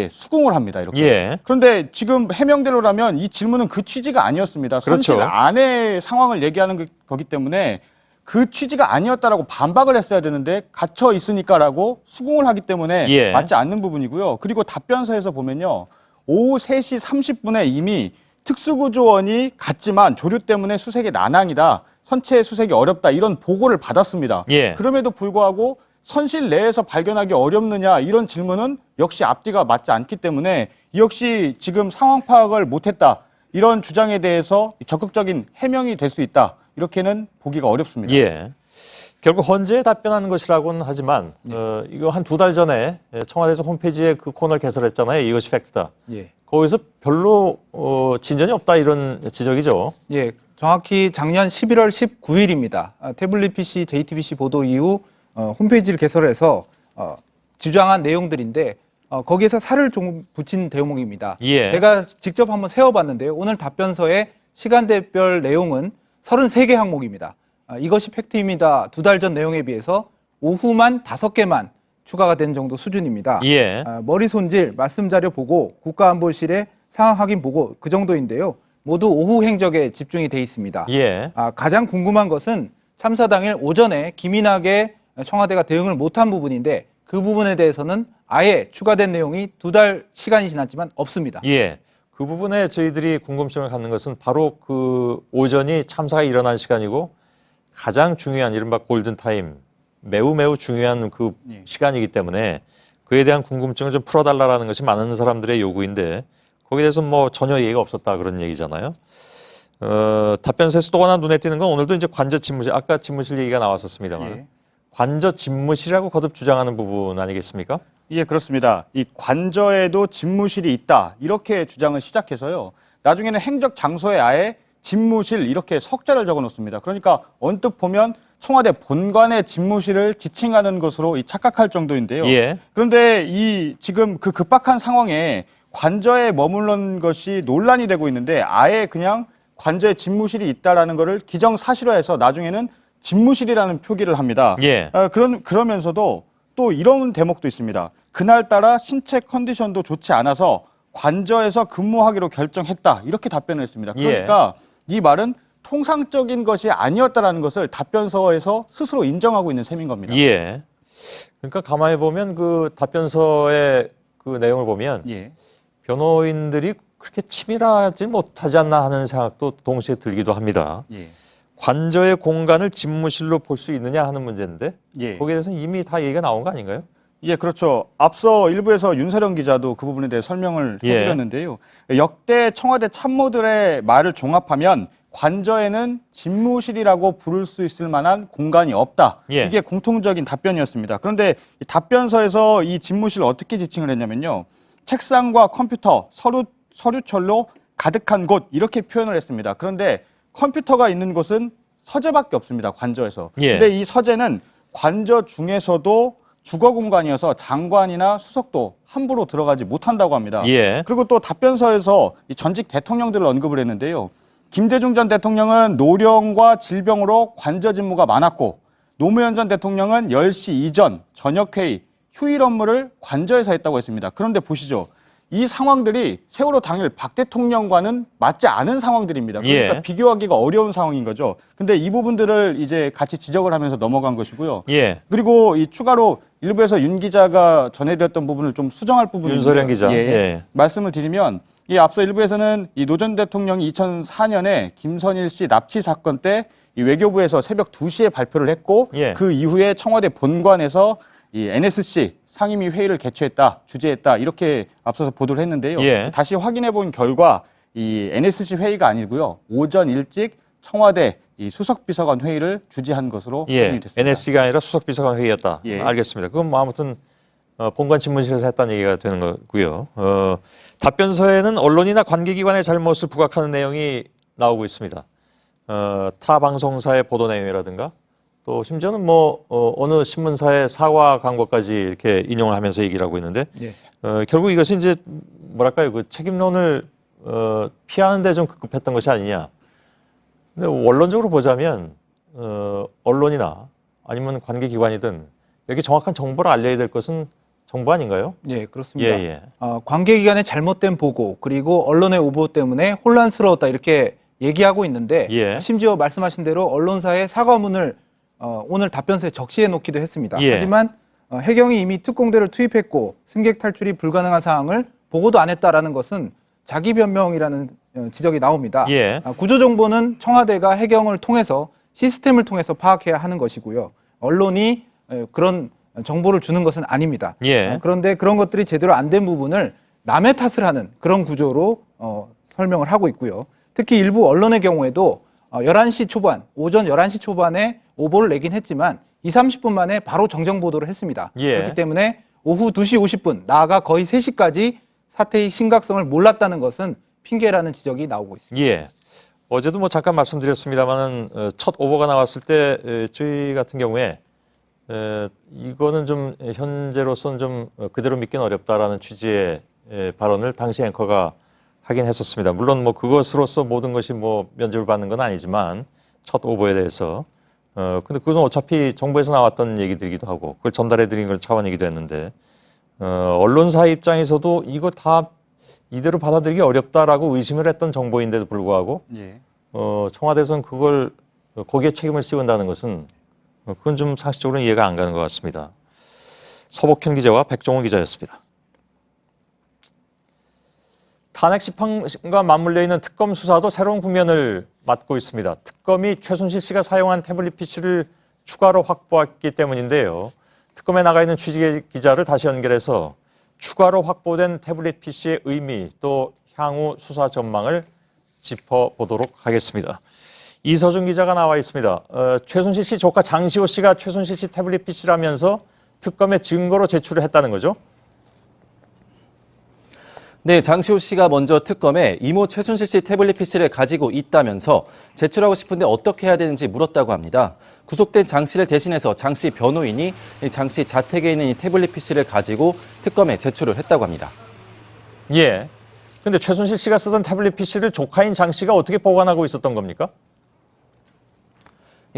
수긍을 합니다. 이렇게. 예. 그런데 지금 해명대로라면 이 질문은 그 취지가 아니었습니다. 그렇죠. 선실 안의 상황을 얘기하는 거기 때문에 그 취지가 아니었다라고 반박을 했어야 되는데 갇혀 있으니까라고 수긍을 하기 때문에 예. 맞지 않는 부분이고요. 그리고 답변서에서 보면요. 오후 3시 30분에 이미 특수구조원이 갔지만 조류 때문에 수색이 난항이다. 선체 수색이 어렵다. 이런 보고를 받았습니다. 예. 그럼에도 불구하고 선실 내에서 발견하기 어렵느냐 이런 질문은 역시 앞뒤가 맞지 않기 때문에 역시 지금 상황 파악을 못했다. 이런 주장에 대해서 적극적인 해명이 될 수 있다. 이렇게는 보기가 어렵습니다. 예. 결국 헌재에 답변하는 것이라고는 하지만 이거 한 2달 전에 청와대에서 홈페이지에 그 코너를 개설했잖아요. 이것이 팩트다. 예. 거기서 별로 진전이 없다 이런 지적이죠. 예, 정확히 작년 11월 19일입니다. 태블릿 PC, JTBC 보도 이후 홈페이지를 개설해서 주장한 내용들인데 거기에서 살을 좀 붙인 대목입니다. 예. 제가 직접 한번 세워봤는데요. 오늘 답변서의 시간대별 내용은 33개 항목입니다. 이것이 팩트입니다. 2달 전 내용에 비해서 오후만 5개만 추가가 된 정도 수준입니다. 예. 머리 손질, 말씀 자료 보고, 국가안보실의 상황 확인 보고 그 정도인데요. 모두 오후 행적에 집중이 돼 있습니다. 예. 가장 궁금한 것은 참사 당일 오전에 기민하게 청와대가 대응을 못한 부분인데 그 부분에 대해서는 아예 추가된 내용이 2달 시간이 지났지만 없습니다. 예. 그 부분에 저희들이 궁금증을 갖는 것은 바로 그 오전이 참사가 일어난 시간이고 가장 중요한 이른바 골든타임, 매우 중요한 그 시간이기 때문에 그에 대한 궁금증을 좀 풀어달라는 것이 많은 사람들의 요구인데 거기에 대해서 뭐 전혀 얘기가 없었다 그런 얘기잖아요. 답변서에서 또 하나 눈에 띄는 건 오늘도 이제 관저 집무실, 아까 집무실 얘기가 나왔었습니다만 예. 관저 집무실이라고 거듭 주장하는 부분 아니겠습니까? 예, 그렇습니다. 이 관저에도 집무실이 있다. 이렇게 주장을 시작해서요. 나중에는 행적 장소에 아예 집무실 이렇게 석자를 적어 놓습니다. 그러니까 언뜻 보면 청와대 본관의 집무실을 지칭하는 것으로 착각할 정도인데요. 예. 그런데 이 지금 그 급박한 상황에 관저에 머물른 것이 논란이 되고 있는데 아예 그냥 관저에 집무실이 있다라는 것을 기정사실화해서 나중에는 집무실이라는 표기를 합니다. 예. 그러면서도 또 이런 대목도 있습니다. 그날따라 신체 컨디션도 좋지 않아서 관저에서 근무하기로 결정했다. 이렇게 답변을 했습니다. 그러니까 이 말은 통상적인 것이 아니었다라는 것을 답변서에서 스스로 인정하고 있는 셈인 겁니다. 예. 그러니까 가만히 보면 그 답변서의 그 내용을 보면 예. 변호인들이 그렇게 치밀하지 못하지 않나 하는 생각도 동시에 들기도 합니다. 예. 관저의 공간을 집무실로 볼 수 있느냐 하는 문제인데 예. 거기에 대해서는 이미 다 얘기가 나온 거 아닌가요? 예, 그렇죠. 앞서 일부에서 윤서령 기자도 그 부분에 대해 설명을 해드렸는데요. 역대 청와대 참모들의 말을 종합하면 관저에는 집무실이라고 부를 수 있을 만한 공간이 없다. 예. 이게 공통적인 답변이었습니다. 그런데 이 답변서에서 이 집무실을 어떻게 지칭을 했냐면요. 책상과 컴퓨터, 서류철로 가득한 곳 이렇게 표현을 했습니다. 그런데 컴퓨터가 있는 곳은 서재밖에 없습니다. 관저에서. 예. 근데 이 서재는 관저 중에서도 주거 공간이어서 장관이나 수석도 함부로 들어가지 못한다고 합니다. 예. 그리고 또 답변서에서 이 전직 대통령들을 언급을 했는데요. 김대중 전 대통령은 노령과 질병으로 관저 직무가 많았고 노무현 전 대통령은 10시 이전, 저녁회의, 휴일 업무를 관저에서 했다고 했습니다. 그런데 보시죠. 이 상황들이 세월호 당일 박 대통령과는 맞지 않은 상황들입니다. 그러니까 예. 비교하기가 어려운 상황인 거죠. 근데 이 부분들을 이제 같이 지적을 하면서 넘어간 것이고요. 예. 그리고 이 추가로 일부에서 윤 기자가 전해드렸던 부분을 좀 수정할 부분이 윤소련 기자. 예. 예. 말씀을 드리면 이 앞서 일부에서는 이 노 전 대통령이 2004년에 김선일 씨 납치 사건 때 이 외교부에서 새벽 2시에 발표를 했고 예. 그 이후에 청와대 본관에서 이 NSC 상임위 회의를 개최했다, 주재했다 이렇게 앞서서 보도를 했는데요. 예. 다시 확인해 본 결과 이 NSC 회의가 아니고요. 오전 일찍 청와대 이 수석비서관 회의를 주재한 것으로 예. 확인이 됐습니다. NSC가 아니라 수석비서관 회의였다. 예. 알겠습니다. 그건 뭐 아무튼 본관 친문실에서 했다는 얘기가 되는 거고요. 답변서에는 언론이나 관계기관의 잘못을 부각하는 내용이 나오고 있습니다. 타 방송사의 보도 내용이라든가 또 심지어는 뭐 어느 신문사의 사과 광고까지 이렇게 인용을 하면서 얘기를 하고 있는데 예. 결국 이것이 이제 뭐랄까요, 그 책임론을 피하는 데 좀 급급했던 것이 아니냐. 근데 원론적으로 보자면 언론이나 아니면 관계기관이든 여기 정확한 정보를 알려야 될 것은 정부 아닌가요? 예, 그렇습니다. 예, 예. 관계기관의 잘못된 보고 그리고 언론의 오보 때문에 혼란스러웠다 이렇게 얘기하고 있는데 예. 심지어 말씀하신 대로 언론사의 사과문을 오늘 답변서에 적시해 놓기도 했습니다. 예. 하지만 해경이 이미 특공대를 투입했고 승객 탈출이 불가능한 상황을 보고도 안 했다라는 것은 자기 변명이라는 지적이 나옵니다. 예. 구조 정보는 청와대가 해경을 통해서 시스템을 통해서 파악해야 하는 것이고요. 언론이 그런 정보를 주는 것은 아닙니다. 예. 그런데 그런 것들이 제대로 안 된 부분을 남의 탓을 하는 그런 구조로 설명을 하고 있고요. 특히 일부 언론의 경우에도 11시 초반, 오전 11시 초반에 오보를 내긴 했지만 30분 만에 바로 정정 보도를 했습니다. 예. 그렇기 때문에 오후 2시 50분, 나아가 거의 3시까지 사태의 심각성을 몰랐다는 것은 핑계라는 지적이 나오고 있습니다. 예. 어제도 뭐 잠깐 말씀드렸습니다만은 첫 오보가 나왔을 때 저희 같은 경우에 이거는 좀 현재로서는 좀 그대로 믿기는 어렵다라는 취지의 발언을 당시 앵커가 하긴 했었습니다. 물론 뭐 그것으로서 모든 것이 뭐 면접을 받는 건 아니지만 첫 오보에 대해서 근데 그것은 어차피 정부에서 나왔던 얘기들이기도 하고 그걸 전달해 드린 걸 차원이기도 했는데 언론사 입장에서도 이거 다 이대로 받아들이기 어렵다라고 의심을 했던 정보인데도 불구하고 예. 청와대에서는 그걸 거기에 책임을 씌운다는 것은 그건 좀 상식적으로는 이해가 안 가는 것 같습니다. 서복현 기자와 백종원 기자였습니다. 탄핵 심판과 맞물려 있는 특검 수사도 새로운 국면을 맞고 있습니다. 특검이 최순실 씨가 사용한 태블릿 PC를 추가로 확보했기 때문인데요. 특검에 나가 있는 취재 기자를 다시 연결해서 추가로 확보된 태블릿 PC의 의미 또 향후 수사 전망을 짚어보도록 하겠습니다. 이서준 기자가 나와 있습니다. 최순실 씨 조카 장시호 씨가 최순실 씨 태블릿 PC라면서 특검에 증거로 제출을 했다는 거죠? 네, 장시호 씨가 먼저 특검에 이모 최순실 씨 태블릿 PC를 가지고 있다면서 제출하고 싶은데 어떻게 해야 되는지 물었다고 합니다. 구속된 장 씨를 대신해서 장 씨 변호인이 장 씨 자택에 있는 이 태블릿 PC를 가지고 특검에 제출을 했다고 합니다. 예. 근데 최순실 씨가 쓰던 태블릿 PC를 조카인 장 씨가 어떻게 보관하고 있었던 겁니까?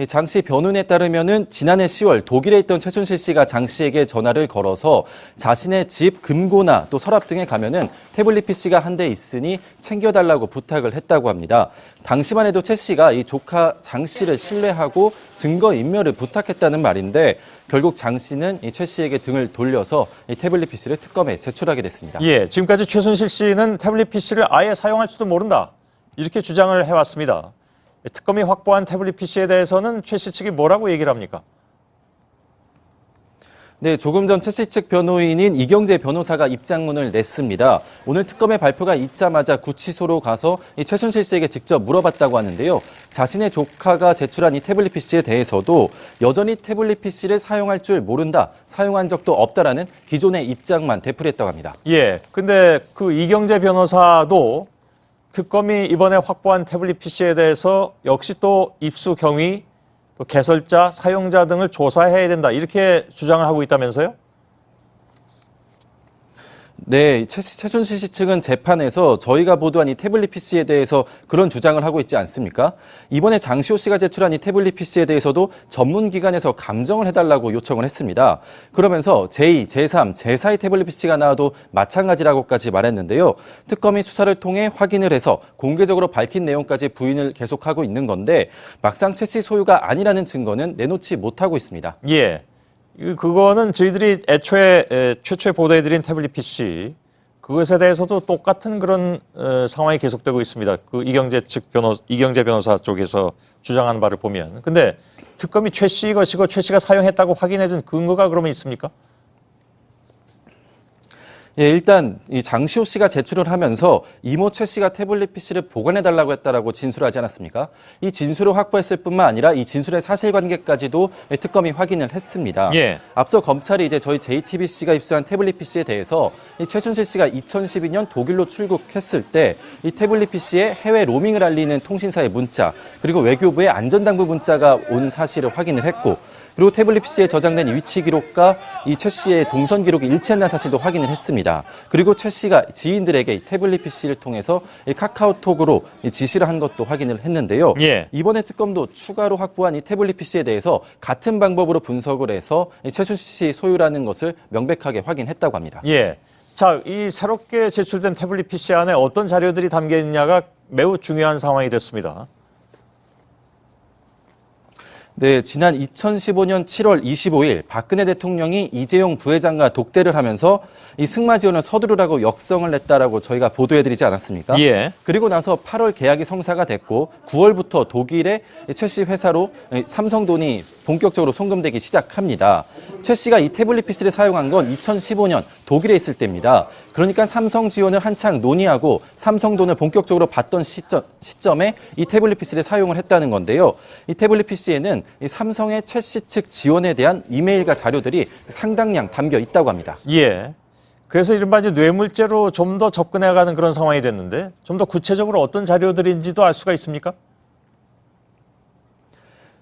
장 씨 변호인에 따르면은 지난해 10월 독일에 있던 최순실 씨가 장 씨에게 전화를 걸어서 자신의 집 금고나 또 서랍 등에 가면은 태블릿 PC가 한 대 있으니 챙겨달라고 부탁을 했다고 합니다. 당시만 해도 최 씨가 이 조카 장 씨를 신뢰하고 증거 인멸을 부탁했다는 말인데 결국 장 씨는 이 최 씨에게 등을 돌려서 이 태블릿 PC를 특검에 제출하게 됐습니다. 예, 지금까지 최순실 씨는 태블릿 PC를 아예 사용할지도 모른다 이렇게 주장을 해왔습니다. 특검이 확보한 태블릿 PC에 대해서는 최 씨 측이 뭐라고 얘기를 합니까? 네, 조금 전 최 씨 측 변호인인 이경재 변호사가 입장문을 냈습니다. 오늘 특검의 발표가 있자마자 구치소로 가서 이 최순실 씨에게 직접 물어봤다고 하는데요. 자신의 조카가 제출한 이 태블릿 PC에 대해서도 여전히 태블릿 PC를 사용할 줄 모른다, 사용한 적도 없다라는 기존의 입장만 되풀이했다고 합니다. 예, 근데 그 이경재 변호사도 특검이 이번에 확보한 태블릿 PC에 대해서 역시 또 입수 경위, 또 개설자, 사용자 등을 조사해야 된다. 이렇게 주장을 하고 있다면서요? 네, 최순실 씨 측은 재판에서 저희가 보도한 이 태블릿 PC에 대해서 그런 주장을 하고 있지 않습니까? 이번에 장시호 씨가 제출한 이 태블릿 PC에 대해서도 전문기관에서 감정을 해달라고 요청을 했습니다. 그러면서 제2, 제3, 제4의 태블릿 PC가 나와도 마찬가지라고까지 말했는데요. 특검이 수사를 통해 확인을 해서 공개적으로 밝힌 내용까지 부인을 계속하고 있는 건데 막상 최 씨 소유가 아니라는 증거는 내놓지 못하고 있습니다. 예. 그거는 저희들이 애초에 최초에 보도해드린 태블릿 PC 그것에 대해서도 똑같은 그런 상황이 계속되고 있습니다. 그 이경재 변호사 쪽에서 주장하는 바를 보면. 근데 특검이 최 씨 것이고 최 씨가 사용했다고 확인해준 근거가 그러면 있습니까? 예, 일단 이 장시호 씨가 제출을 하면서 이모 최 씨가 태블릿 PC를 보관해달라고 했다라고 진술하지 않았습니까? 이 진술을 확보했을 뿐만 아니라 이 진술의 사실관계까지도 특검이 확인을 했습니다. 예. 앞서 검찰이 이제 저희 JTBC가 입수한 태블릿 PC에 대해서 이 최순실 씨가 2012년 독일로 출국했을 때 이 태블릿 PC에 해외 로밍을 알리는 통신사의 문자 그리고 외교부의 안전당부 문자가 온 사실을 확인을 했고 그리고 태블릿 PC에 저장된 위치 기록과 이 최 씨의 동선 기록이 일치한다는 사실도 확인을 했습니다. 그리고 최 씨가 지인들에게 이 태블릿 PC를 통해서 이 카카오톡으로 이 지시를 한 것도 확인을 했는데요. 예. 이번에 특검도 추가로 확보한 이 태블릿 PC에 대해서 같은 방법으로 분석을 해서 이 최순실 씨 소유라는 것을 명백하게 확인했다고 합니다. 예. 자, 이 새롭게 제출된 태블릿 PC 안에 어떤 자료들이 담겨 있냐가 매우 중요한 상황이 됐습니다. 네, 지난 2015년 7월 25일 박근혜 대통령이 이재용 부회장과 독대를 하면서 이 승마 지원을 서두르라고 역성을 냈다라고 저희가 보도해드리지 않았습니까? 예. 그리고 나서 8월 계약이 성사가 됐고 9월부터 독일의 최 씨 회사로 삼성돈이 본격적으로 송금되기 시작합니다. 최 씨가 이 태블릿 PC를 사용한 건 2015년 독일에 있을 때입니다. 그러니까 삼성 지원을 한창 논의하고 삼성돈을 본격적으로 받던 시점에 이 태블릿 PC를 사용을 했다는 건데요. 이 태블릿 PC에는 이 삼성의 최 씨 측 지원에 대한 이메일과 자료들이 상당량 담겨 있다고 합니다. 예. 그래서 이른바 이제 뇌물죄로 좀 더 접근해가는 그런 상황이 됐는데 좀 더 구체적으로 어떤 자료들인지도 알 수가 있습니까?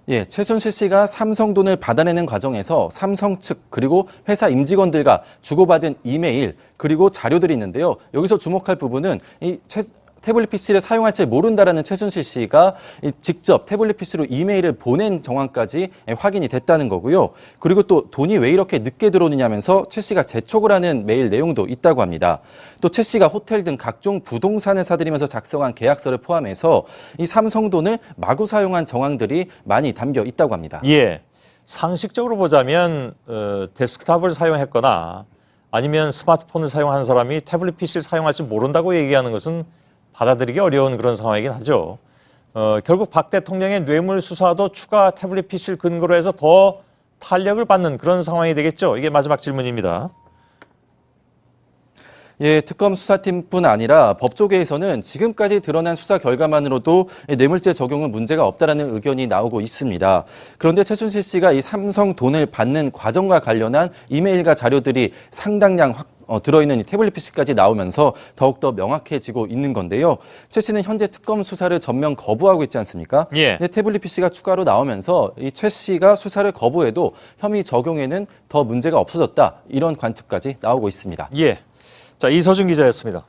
예, 최순실 씨가 삼성돈을 받아내는 과정에서 삼성 측 그리고 회사 임직원들과 주고받은 이메일 그리고 자료들이 있는데요. 여기서 주목할 부분은 이 태블릿 PC를 사용할지 모른다라는 최순실 씨가 직접 태블릿 PC로 이메일을 보낸 정황까지 확인이 됐다는 거고요. 그리고 또 돈이 왜 이렇게 늦게 들어오느냐면서 최 씨가 재촉을 하는 메일 내용도 있다고 합니다. 또 최 씨가 호텔 등 각종 부동산을 사들이면서 작성한 계약서를 포함해서 이 삼성돈을 마구 사용한 정황들이 많이 담겨 있다고 합니다. 예. 상식적으로 보자면 데스크탑을 사용했거나 아니면 스마트폰을 사용한 사람이 태블릿 PC를 사용할지 모른다고 얘기하는 것은 받아들이기 어려운 그런 상황이긴 하죠. 결국 박 대통령의 뇌물 수사도 추가 태블릿 PC를 근거로 해서 더 탄력을 받는 그런 상황이 되겠죠. 이게 마지막 질문입니다. 예, 특검 수사팀뿐 아니라 법조계에서는 지금까지 드러난 수사 결과만으로도 뇌물죄 적용은 문제가 없다라는 의견이 나오고 있습니다. 그런데 최순실 씨가 이 삼성 돈을 받는 과정과 관련한 이메일과 자료들이 상당량 들어있는 이 태블릿 PC까지 나오면서 더욱더 명확해지고 있는 건데요. 최 씨는 현재 특검 수사를 전면 거부하고 있지 않습니까? 예. 근데 태블릿 PC가 추가로 나오면서 이 최 씨가 수사를 거부해도 혐의 적용에는 더 문제가 없어졌다. 이런 관측까지 나오고 있습니다. 예. 자, 이서준 기자였습니다.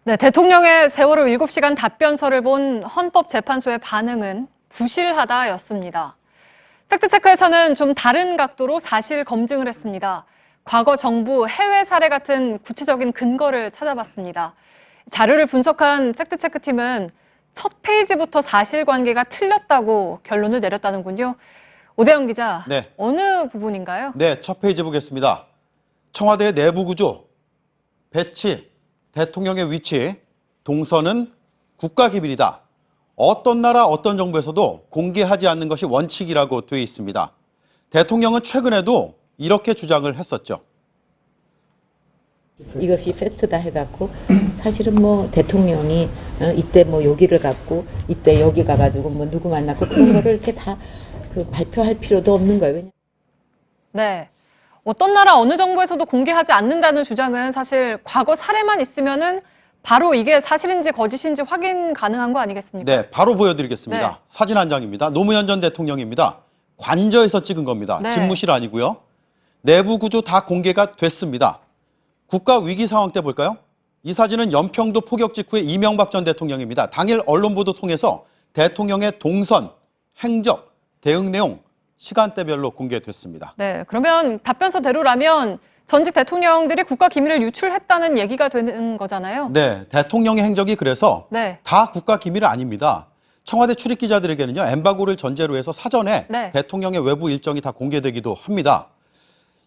네, 대통령의 세월호 7시간 답변서를 본 헌법재판소의 반응은 부실하다였습니다. 팩트체크에서는 좀 다른 각도로 사실 검증을 했습니다. 과거 정부 해외 사례 같은 구체적인 근거를 찾아봤습니다. 자료를 분석한 팩트체크팀은 첫 페이지부터 사실관계가 틀렸다고 결론을 내렸다는군요. 오대영 기자, 네. 어느 부분인가요? 네, 첫 페이지 보겠습니다. 청와대 내부 구조, 배치, 대통령의 위치, 동선은 국가기밀이다. 어떤 나라, 어떤 정부에서도 공개하지 않는 것이 원칙이라고 되어 있습니다. 대통령은 최근에도 이렇게 주장을 했었죠. 이것이 팩트다 해갖고 사실은 뭐 대통령이 이때 뭐 여기를 갔고 이때 여기 가가지고 뭐 누구 만났고 그런 거를 이렇게 다 발표할 필요도 없는 거예요. 네. 어떤 나라 어느 정부에서도 공개하지 않는다는 주장은 사실 과거 사례만 있으면은 바로 이게 사실인지 거짓인지 확인 가능한 거 아니겠습니까? 네, 바로 보여드리겠습니다. 네. 사진 한 장입니다. 노무현 전 대통령입니다. 관저에서 찍은 겁니다. 네. 집무실 아니고요. 내부 구조 다 공개가 됐습니다. 국가 위기 상황 때 볼까요? 이 사진은 연평도 포격 직후의 이명박 전 대통령입니다. 당일 언론 보도 통해서 대통령의 동선, 행적, 대응 내용, 시간대별로 공개됐습니다. 네. 그러면 답변서대로라면 전직 대통령들이 국가 기밀을 유출했다는 얘기가 되는 거잖아요. 네, 대통령의 행적이 그래서 네. 다 국가 기밀은 아닙니다. 청와대 출입 기자들에게는요, 엠바고를 전제로 해서 사전에 네. 대통령의 외부 일정이 다 공개되기도 합니다.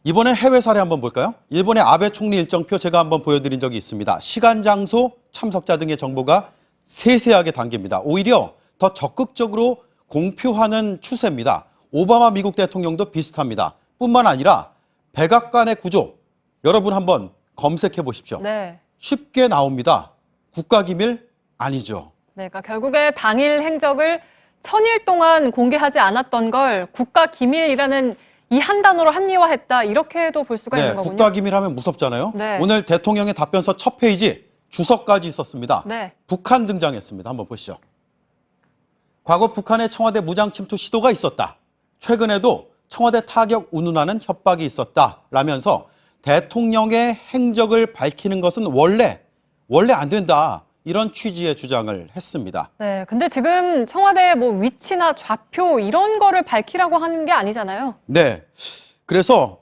이번엔 해외 사례 한번 볼까요? 일본의 아베 총리 일정표 제가 한번 보여드린 적이 있습니다. 시간, 장소, 참석자 등의 정보가 세세하게 담깁니다. 오히려 더 적극적으로 공표하는 추세입니다. 오바마 미국 대통령도 비슷합니다. 뿐만 아니라 백악관의 구조, 여러분 한번 검색해 보십시오. 네. 쉽게 나옵니다. 국가기밀 아니죠. 네, 그러니까 결국에 당일 행적을 1000일 동안 공개하지 않았던 걸 국가 기밀이라는 이 한 단어로 합리화했다, 이렇게도 볼 수가 네, 있는 거군요. 국가기밀 하면 무섭잖아요. 네. 오늘 대통령의 답변서 첫 페이지 주석까지 있었습니다. 네. 북한 등장했습니다. 한번 보시죠. 과거 북한의 청와대 무장 침투 시도가 있었다. 최근에도 청와대 타격 운운하는 협박이 있었다. 라면서 대통령의 행적을 밝히는 것은 원래 안 된다. 이런 취지의 주장을 했습니다. 네, 근데 지금 청와대의 뭐 위치나 좌표 이런 거를 밝히라고 하는 게 아니잖아요. 네. 그래서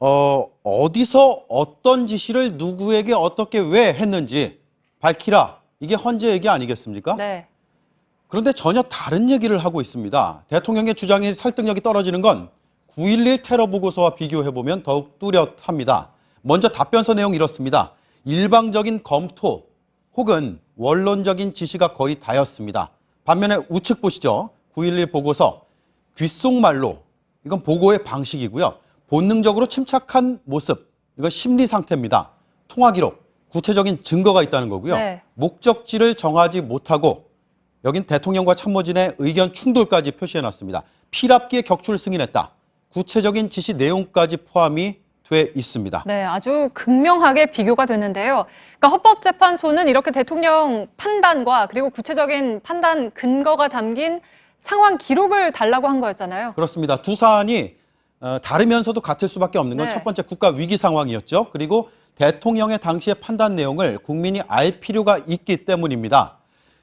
어디서 어떤 지시를 누구에게 어떻게 왜 했는지 밝히라. 이게 헌재 얘기 아니겠습니까? 네. 그런데 전혀 다른 얘기를 하고 있습니다. 대통령의 주장이 설득력이 떨어지는 건 9.11 테러 보고서와 비교해보면 더욱 뚜렷합니다. 먼저 답변서 내용 이렇습니다. 일방적인 검토 혹은 원론적인 지시가 거의 다였습니다. 반면에 우측 보시죠. 9.11 보고서 귓속말로, 이건 보고의 방식이고요. 본능적으로 침착한 모습, 이건 심리 상태입니다. 통화 기록, 구체적인 증거가 있다는 거고요. 네. 목적지를 정하지 못하고 여긴 대통령과 참모진의 의견 충돌까지 표시해놨습니다. 피랍기에 격추를 승인했다. 구체적인 지시 내용까지 포함이 돼 있습니다. 네, 아주 극명하게 비교가 되는데요. 그러니까 헌법재판소는 이렇게 대통령 판단과 그리고 구체적인 판단 근거가 담긴 상황 기록을 달라고 한 거였잖아요. 그렇습니다. 두 사안이 다르면서도 같을 수밖에 없는 건 네. 첫 번째 국가 위기 상황이었죠. 그리고 대통령의 당시의 판단 내용을 국민이 알 필요가 있기 때문입니다.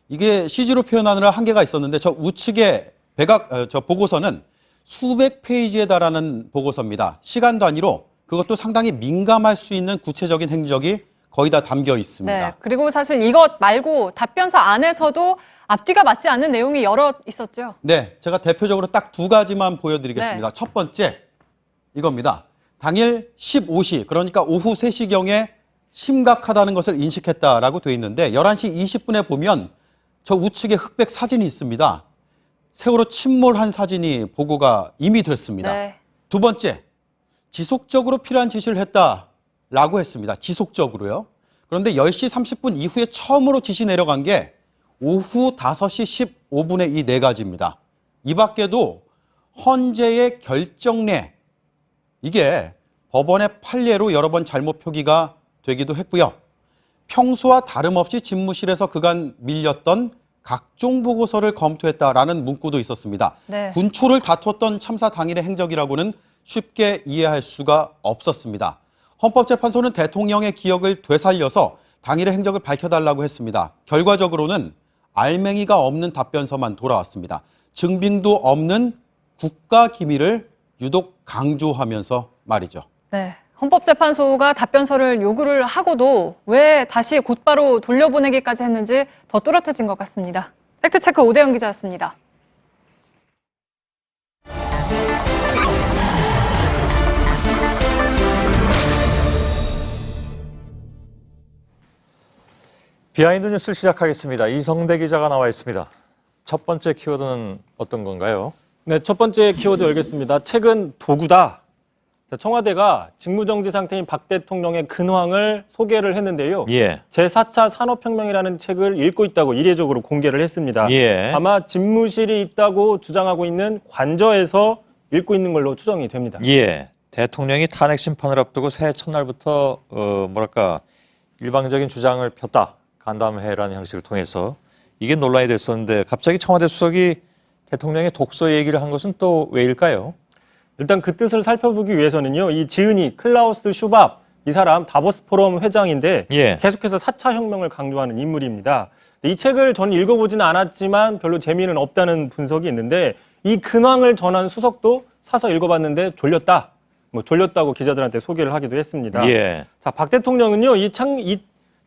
이게 CG로 표현하느라 한계가 있었는데 저 우측의 저 보고서는 수백 페이지에 달하는 보고서입니다. 시간 단위로 그것도 상당히 민감할 수 있는 구체적인 행적이 거의 다 담겨 있습니다. 네, 그리고 사실 이것 말고 답변서 안에서도 앞뒤가 맞지 않는 내용이 여러 있었죠. 네, 제가 대표적으로 딱 두 가지만 보여드리겠습니다. 네. 첫 번째, 이겁니다. 당일 15시, 그러니까 오후 3시경에 심각하다는 것을 인식했다라고 돼 있는데 11시 20분에 보면 저 우측에 흑백 사진이 있습니다. 세월호 침몰한 사진이 보고가 이미 됐습니다. 네. 두 번째, 지속적으로 필요한 지시를 했다라고 했습니다. 지속적으로요. 그런데 10시 30분 이후에 처음으로 지시 내려간 게 오후 5시 15분에 이 네 가지입니다. 이 밖에도 헌재의 결정례, 이게 법원의 판례로 여러 번 잘못 표기가 되기도 했고요. 평소와 다름없이 집무실에서 그간 밀렸던 각종 보고서를 검토했다라는 문구도 있었습니다. 네. 군초를 다퉜던 참사 당일의 행적이라고는 쉽게 이해할 수가 없었습니다. 헌법재판소는 대통령의 기억을 되살려서 당일의 행적을 밝혀달라고 했습니다. 결과적으로는 알맹이가 없는 답변서만 돌아왔습니다. 증빙도 없는 국가 기밀을 유독 강조하면서 말이죠. 네. 헌법재판소가 답변서를 요구를 하고도 왜 다시 곧바로 돌려보내기까지 했는지 더 또렷해진 것 같습니다. 팩트체크 오대영 기자였습니다. 비하인드 뉴스를 시작하겠습니다. 이성대 기자가 나와 있습니다. 첫 번째 키워드는 어떤 건가요? 네, 첫 번째 키워드 열겠습니다. 책은 도구다. 청와대가 직무정지 상태인 박 대통령의 근황을 소개를 했는데요. 예. 제4차 산업혁명이라는 책을 읽고 있다고 이례적으로 공개를 했습니다. 예. 아마 집무실이 있다고 주장하고 있는 관저에서 읽고 있는 걸로 추정이 됩니다. 예, 대통령이 탄핵 심판을 앞두고 새해 첫날부터 일방적인 주장을 폈다. 간담회라는 형식을 통해서 이게 논란이 됐었는데 갑자기 청와대 수석이 대통령의 독서 얘기를 한 것은 또 왜일까요? 일단 그 뜻을 살펴보기 위해서는요. 이 지은이 클라우스 슈밥 이 사람 다보스 포럼 회장인데 예. 계속해서 4차 혁명을 강조하는 인물입니다. 이 책을 전 읽어보지는 않았지만 별로 재미는 없다는 분석이 있는데 이 근황을 전한 수석도 사서 읽어봤는데 졸렸다. 졸렸다고 기자들한테 소개를 하기도 했습니다. 예. 자, 박 대통령은요. 이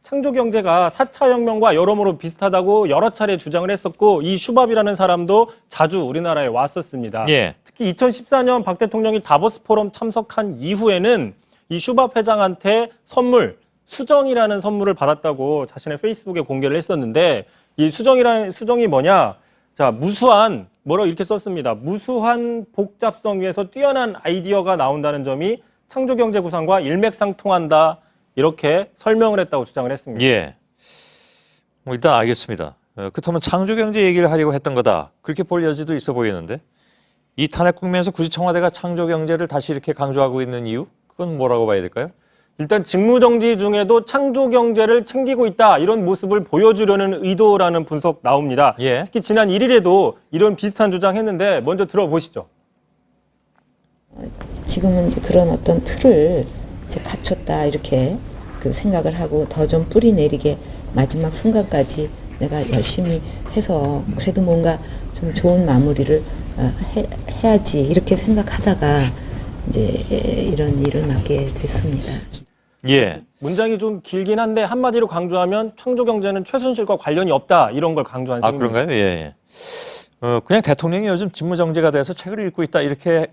창조 경제가 4차 혁명과 여러모로 비슷하다고 여러 차례 주장을 했었고 이 슈밥이라는 사람도 자주 우리나라에 왔었습니다. 예. 특히 2014년 박 대통령이 다보스 포럼 참석한 이후에는 이 슈밥 회장한테 수정이라는 선물을 받았다고 자신의 페이스북에 공개를 했었는데 이 수정이 뭐냐? 자, 뭐라고 이렇게 썼습니다. 무수한 복잡성 위에서 뛰어난 아이디어가 나온다는 점이 창조 경제 구상과 일맥상통한다. 이렇게 설명을 했다고 주장을 했습니다. 예. 일단 알겠습니다. 그렇다면 창조 경제 얘기를 하려고 했던 거다. 그렇게 볼 여지도 있어 보이는데 이 탄핵 국면에서 굳이 청와대가 창조 경제를 다시 이렇게 강조하고 있는 이유? 그건 뭐라고 봐야 될까요? 일단 직무정지 중에도 창조 경제를 챙기고 있다 이런 모습을 보여주려는 의도라는 분석 나옵니다. 예. 특히 지난 1일에도 이런 비슷한 주장했는데 먼저 들어보시죠. 지금은 이제 그런 어떤 틀을 이제 갖췄다 이렇게 그 생각을 하고 더 좀 뿌리 내리게 마지막 순간까지 내가 열심히 해서 그래도 뭔가 좀 좋은 마무리를 해야지 이렇게 생각하다가 이제 이런 일을 맡게 됐습니다. 예. 문장이 좀 길긴 한데 한마디로 강조하면 창조 경제는 최순실과 관련이 없다 이런 걸 강조한 셈입니다. 그런가요? 예. 그냥 대통령이 요즘 직무정지가 돼서 책을 읽고 있다 이렇게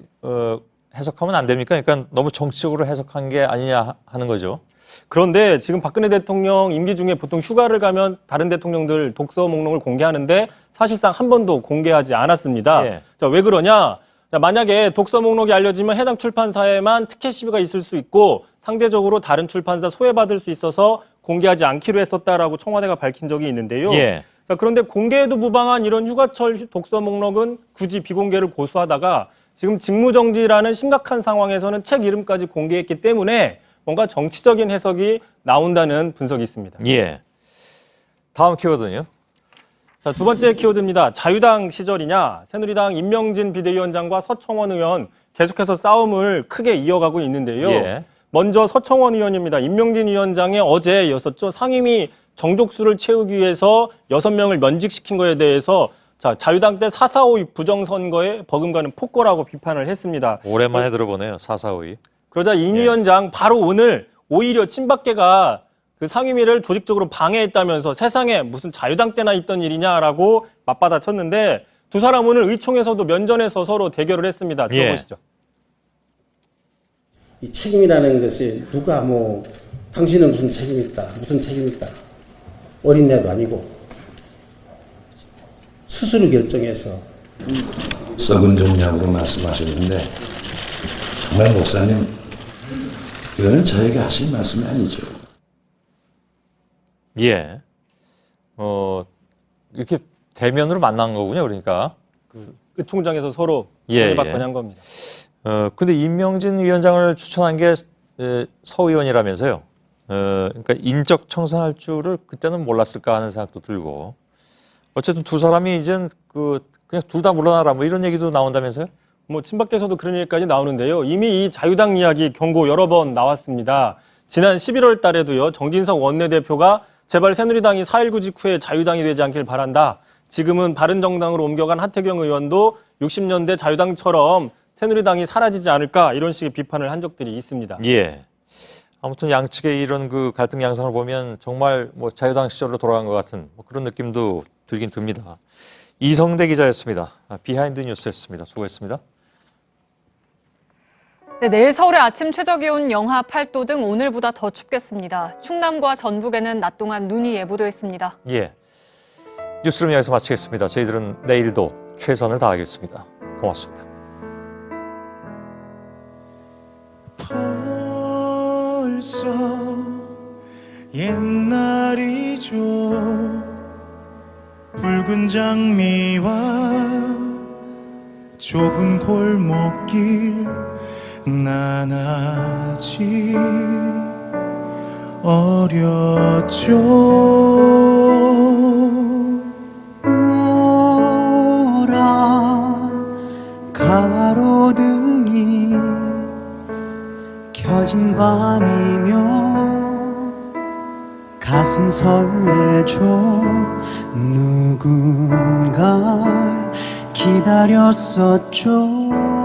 해석하면 안 됩니까? 그러니까 너무 정치적으로 해석한 게 아니냐 하는 거죠. 그런데 지금 박근혜 대통령 임기 중에 보통 휴가를 가면 다른 대통령들 독서 목록을 공개하는데 사실상 한 번도 공개하지 않았습니다. 예. 자, 왜 그러냐? 자, 만약에 독서 목록이 알려지면 해당 출판사에만 특혜 시비가 있을 수 있고 상대적으로 다른 출판사 소외받을 수 있어서 공개하지 않기로 했었다라고 청와대가 밝힌 적이 있는데요. 예. 자, 그런데 공개에도 무방한 이런 휴가철 독서 목록은 굳이 비공개를 고수하다가 지금 직무정지라는 심각한 상황에서는 책 이름까지 공개했기 때문에 뭔가 정치적인 해석이 나온다는 분석이 있습니다. 예. 다음 키워드는요? 자, 두 번째 키워드입니다. 자유당 시절이냐? 새누리당 임명진 비대위원장과 서청원 의원 계속해서 싸움을 크게 이어가고 있는데요. 예. 먼저 서청원 의원입니다. 임명진 위원장의 어제였었죠. 상임위 정족수를 채우기 위해서 6명을 면직시킨 거에 대해서 자유당 때 4.4.5 부정선거에 버금가는 폭거라고 비판을 했습니다. 오랜만에 들어보네요. 4.4.5. 그러자 인 위원장 바로 오늘 오히려 친박계가 그 상임위를 조직적으로 방해했다면서 세상에 무슨 자유당 때나 있던 일이냐라고 맞받아쳤는데 두 사람 오늘 의총에서도 면전에서 서로 대결을 했습니다. 들어보시죠. 이 책임이라는 것이 누가 당신은 무슨 책임이 있다. 어린애도 아니고 스스로 결정해서 썩은 정량으로 말씀하셨는데 정말 목사님 이거는 저에게 하실 말씀이 아니죠. 예. 이렇게 대면으로 만난 거군요. 그러니까. 의총장에서 서로 예, 받거니 한 겁니다. 근데 임명진 위원장을 추천한 게 서 의원이라면서요. 그러니까 인적 청산할 줄을 그때는 몰랐을까 하는 생각도 들고. 어쨌든 두 사람이 이젠 그냥 둘 다 물러나라 이런 얘기도 나온다면서요? 친박계에서도 그런 얘기까지 나오는데요. 이미 이 자유당 이야기 경고 여러 번 나왔습니다. 지난 11월 달에도요. 정진석 원내대표가 제발 새누리당이 4.19 직후에 자유당이 되지 않길 바란다. 지금은 바른정당으로 옮겨간 하태경 의원도 60년대 자유당처럼 새누리당이 사라지지 않을까 이런 식의 비판을 한 적들이 있습니다. 예. 아무튼 양측의 이런 갈등 양상을 보면 정말 자유당 시절로 돌아간 것 같은 그런 느낌도 들긴 듭니다. 이성대 기자였습니다. 비하인드 뉴스였습니다. 수고했습니다. 네, 내일 서울의 아침 최저기온 영하 8도 등 오늘보다 더 춥겠습니다. 충남과 전북에는 낮 동안 눈이 예보되어 있습니다. 예. 뉴스룸 여기서 마치겠습니다. 저희들은 내일도 최선을 다하겠습니다. 고맙습니다. 벌써 옛날이죠. 붉은 장미와 좁은 골목길 난 아직 어렸죠. 노란 가로등이 켜진 밤이면 가슴 설레죠. 누군가 기다렸었죠.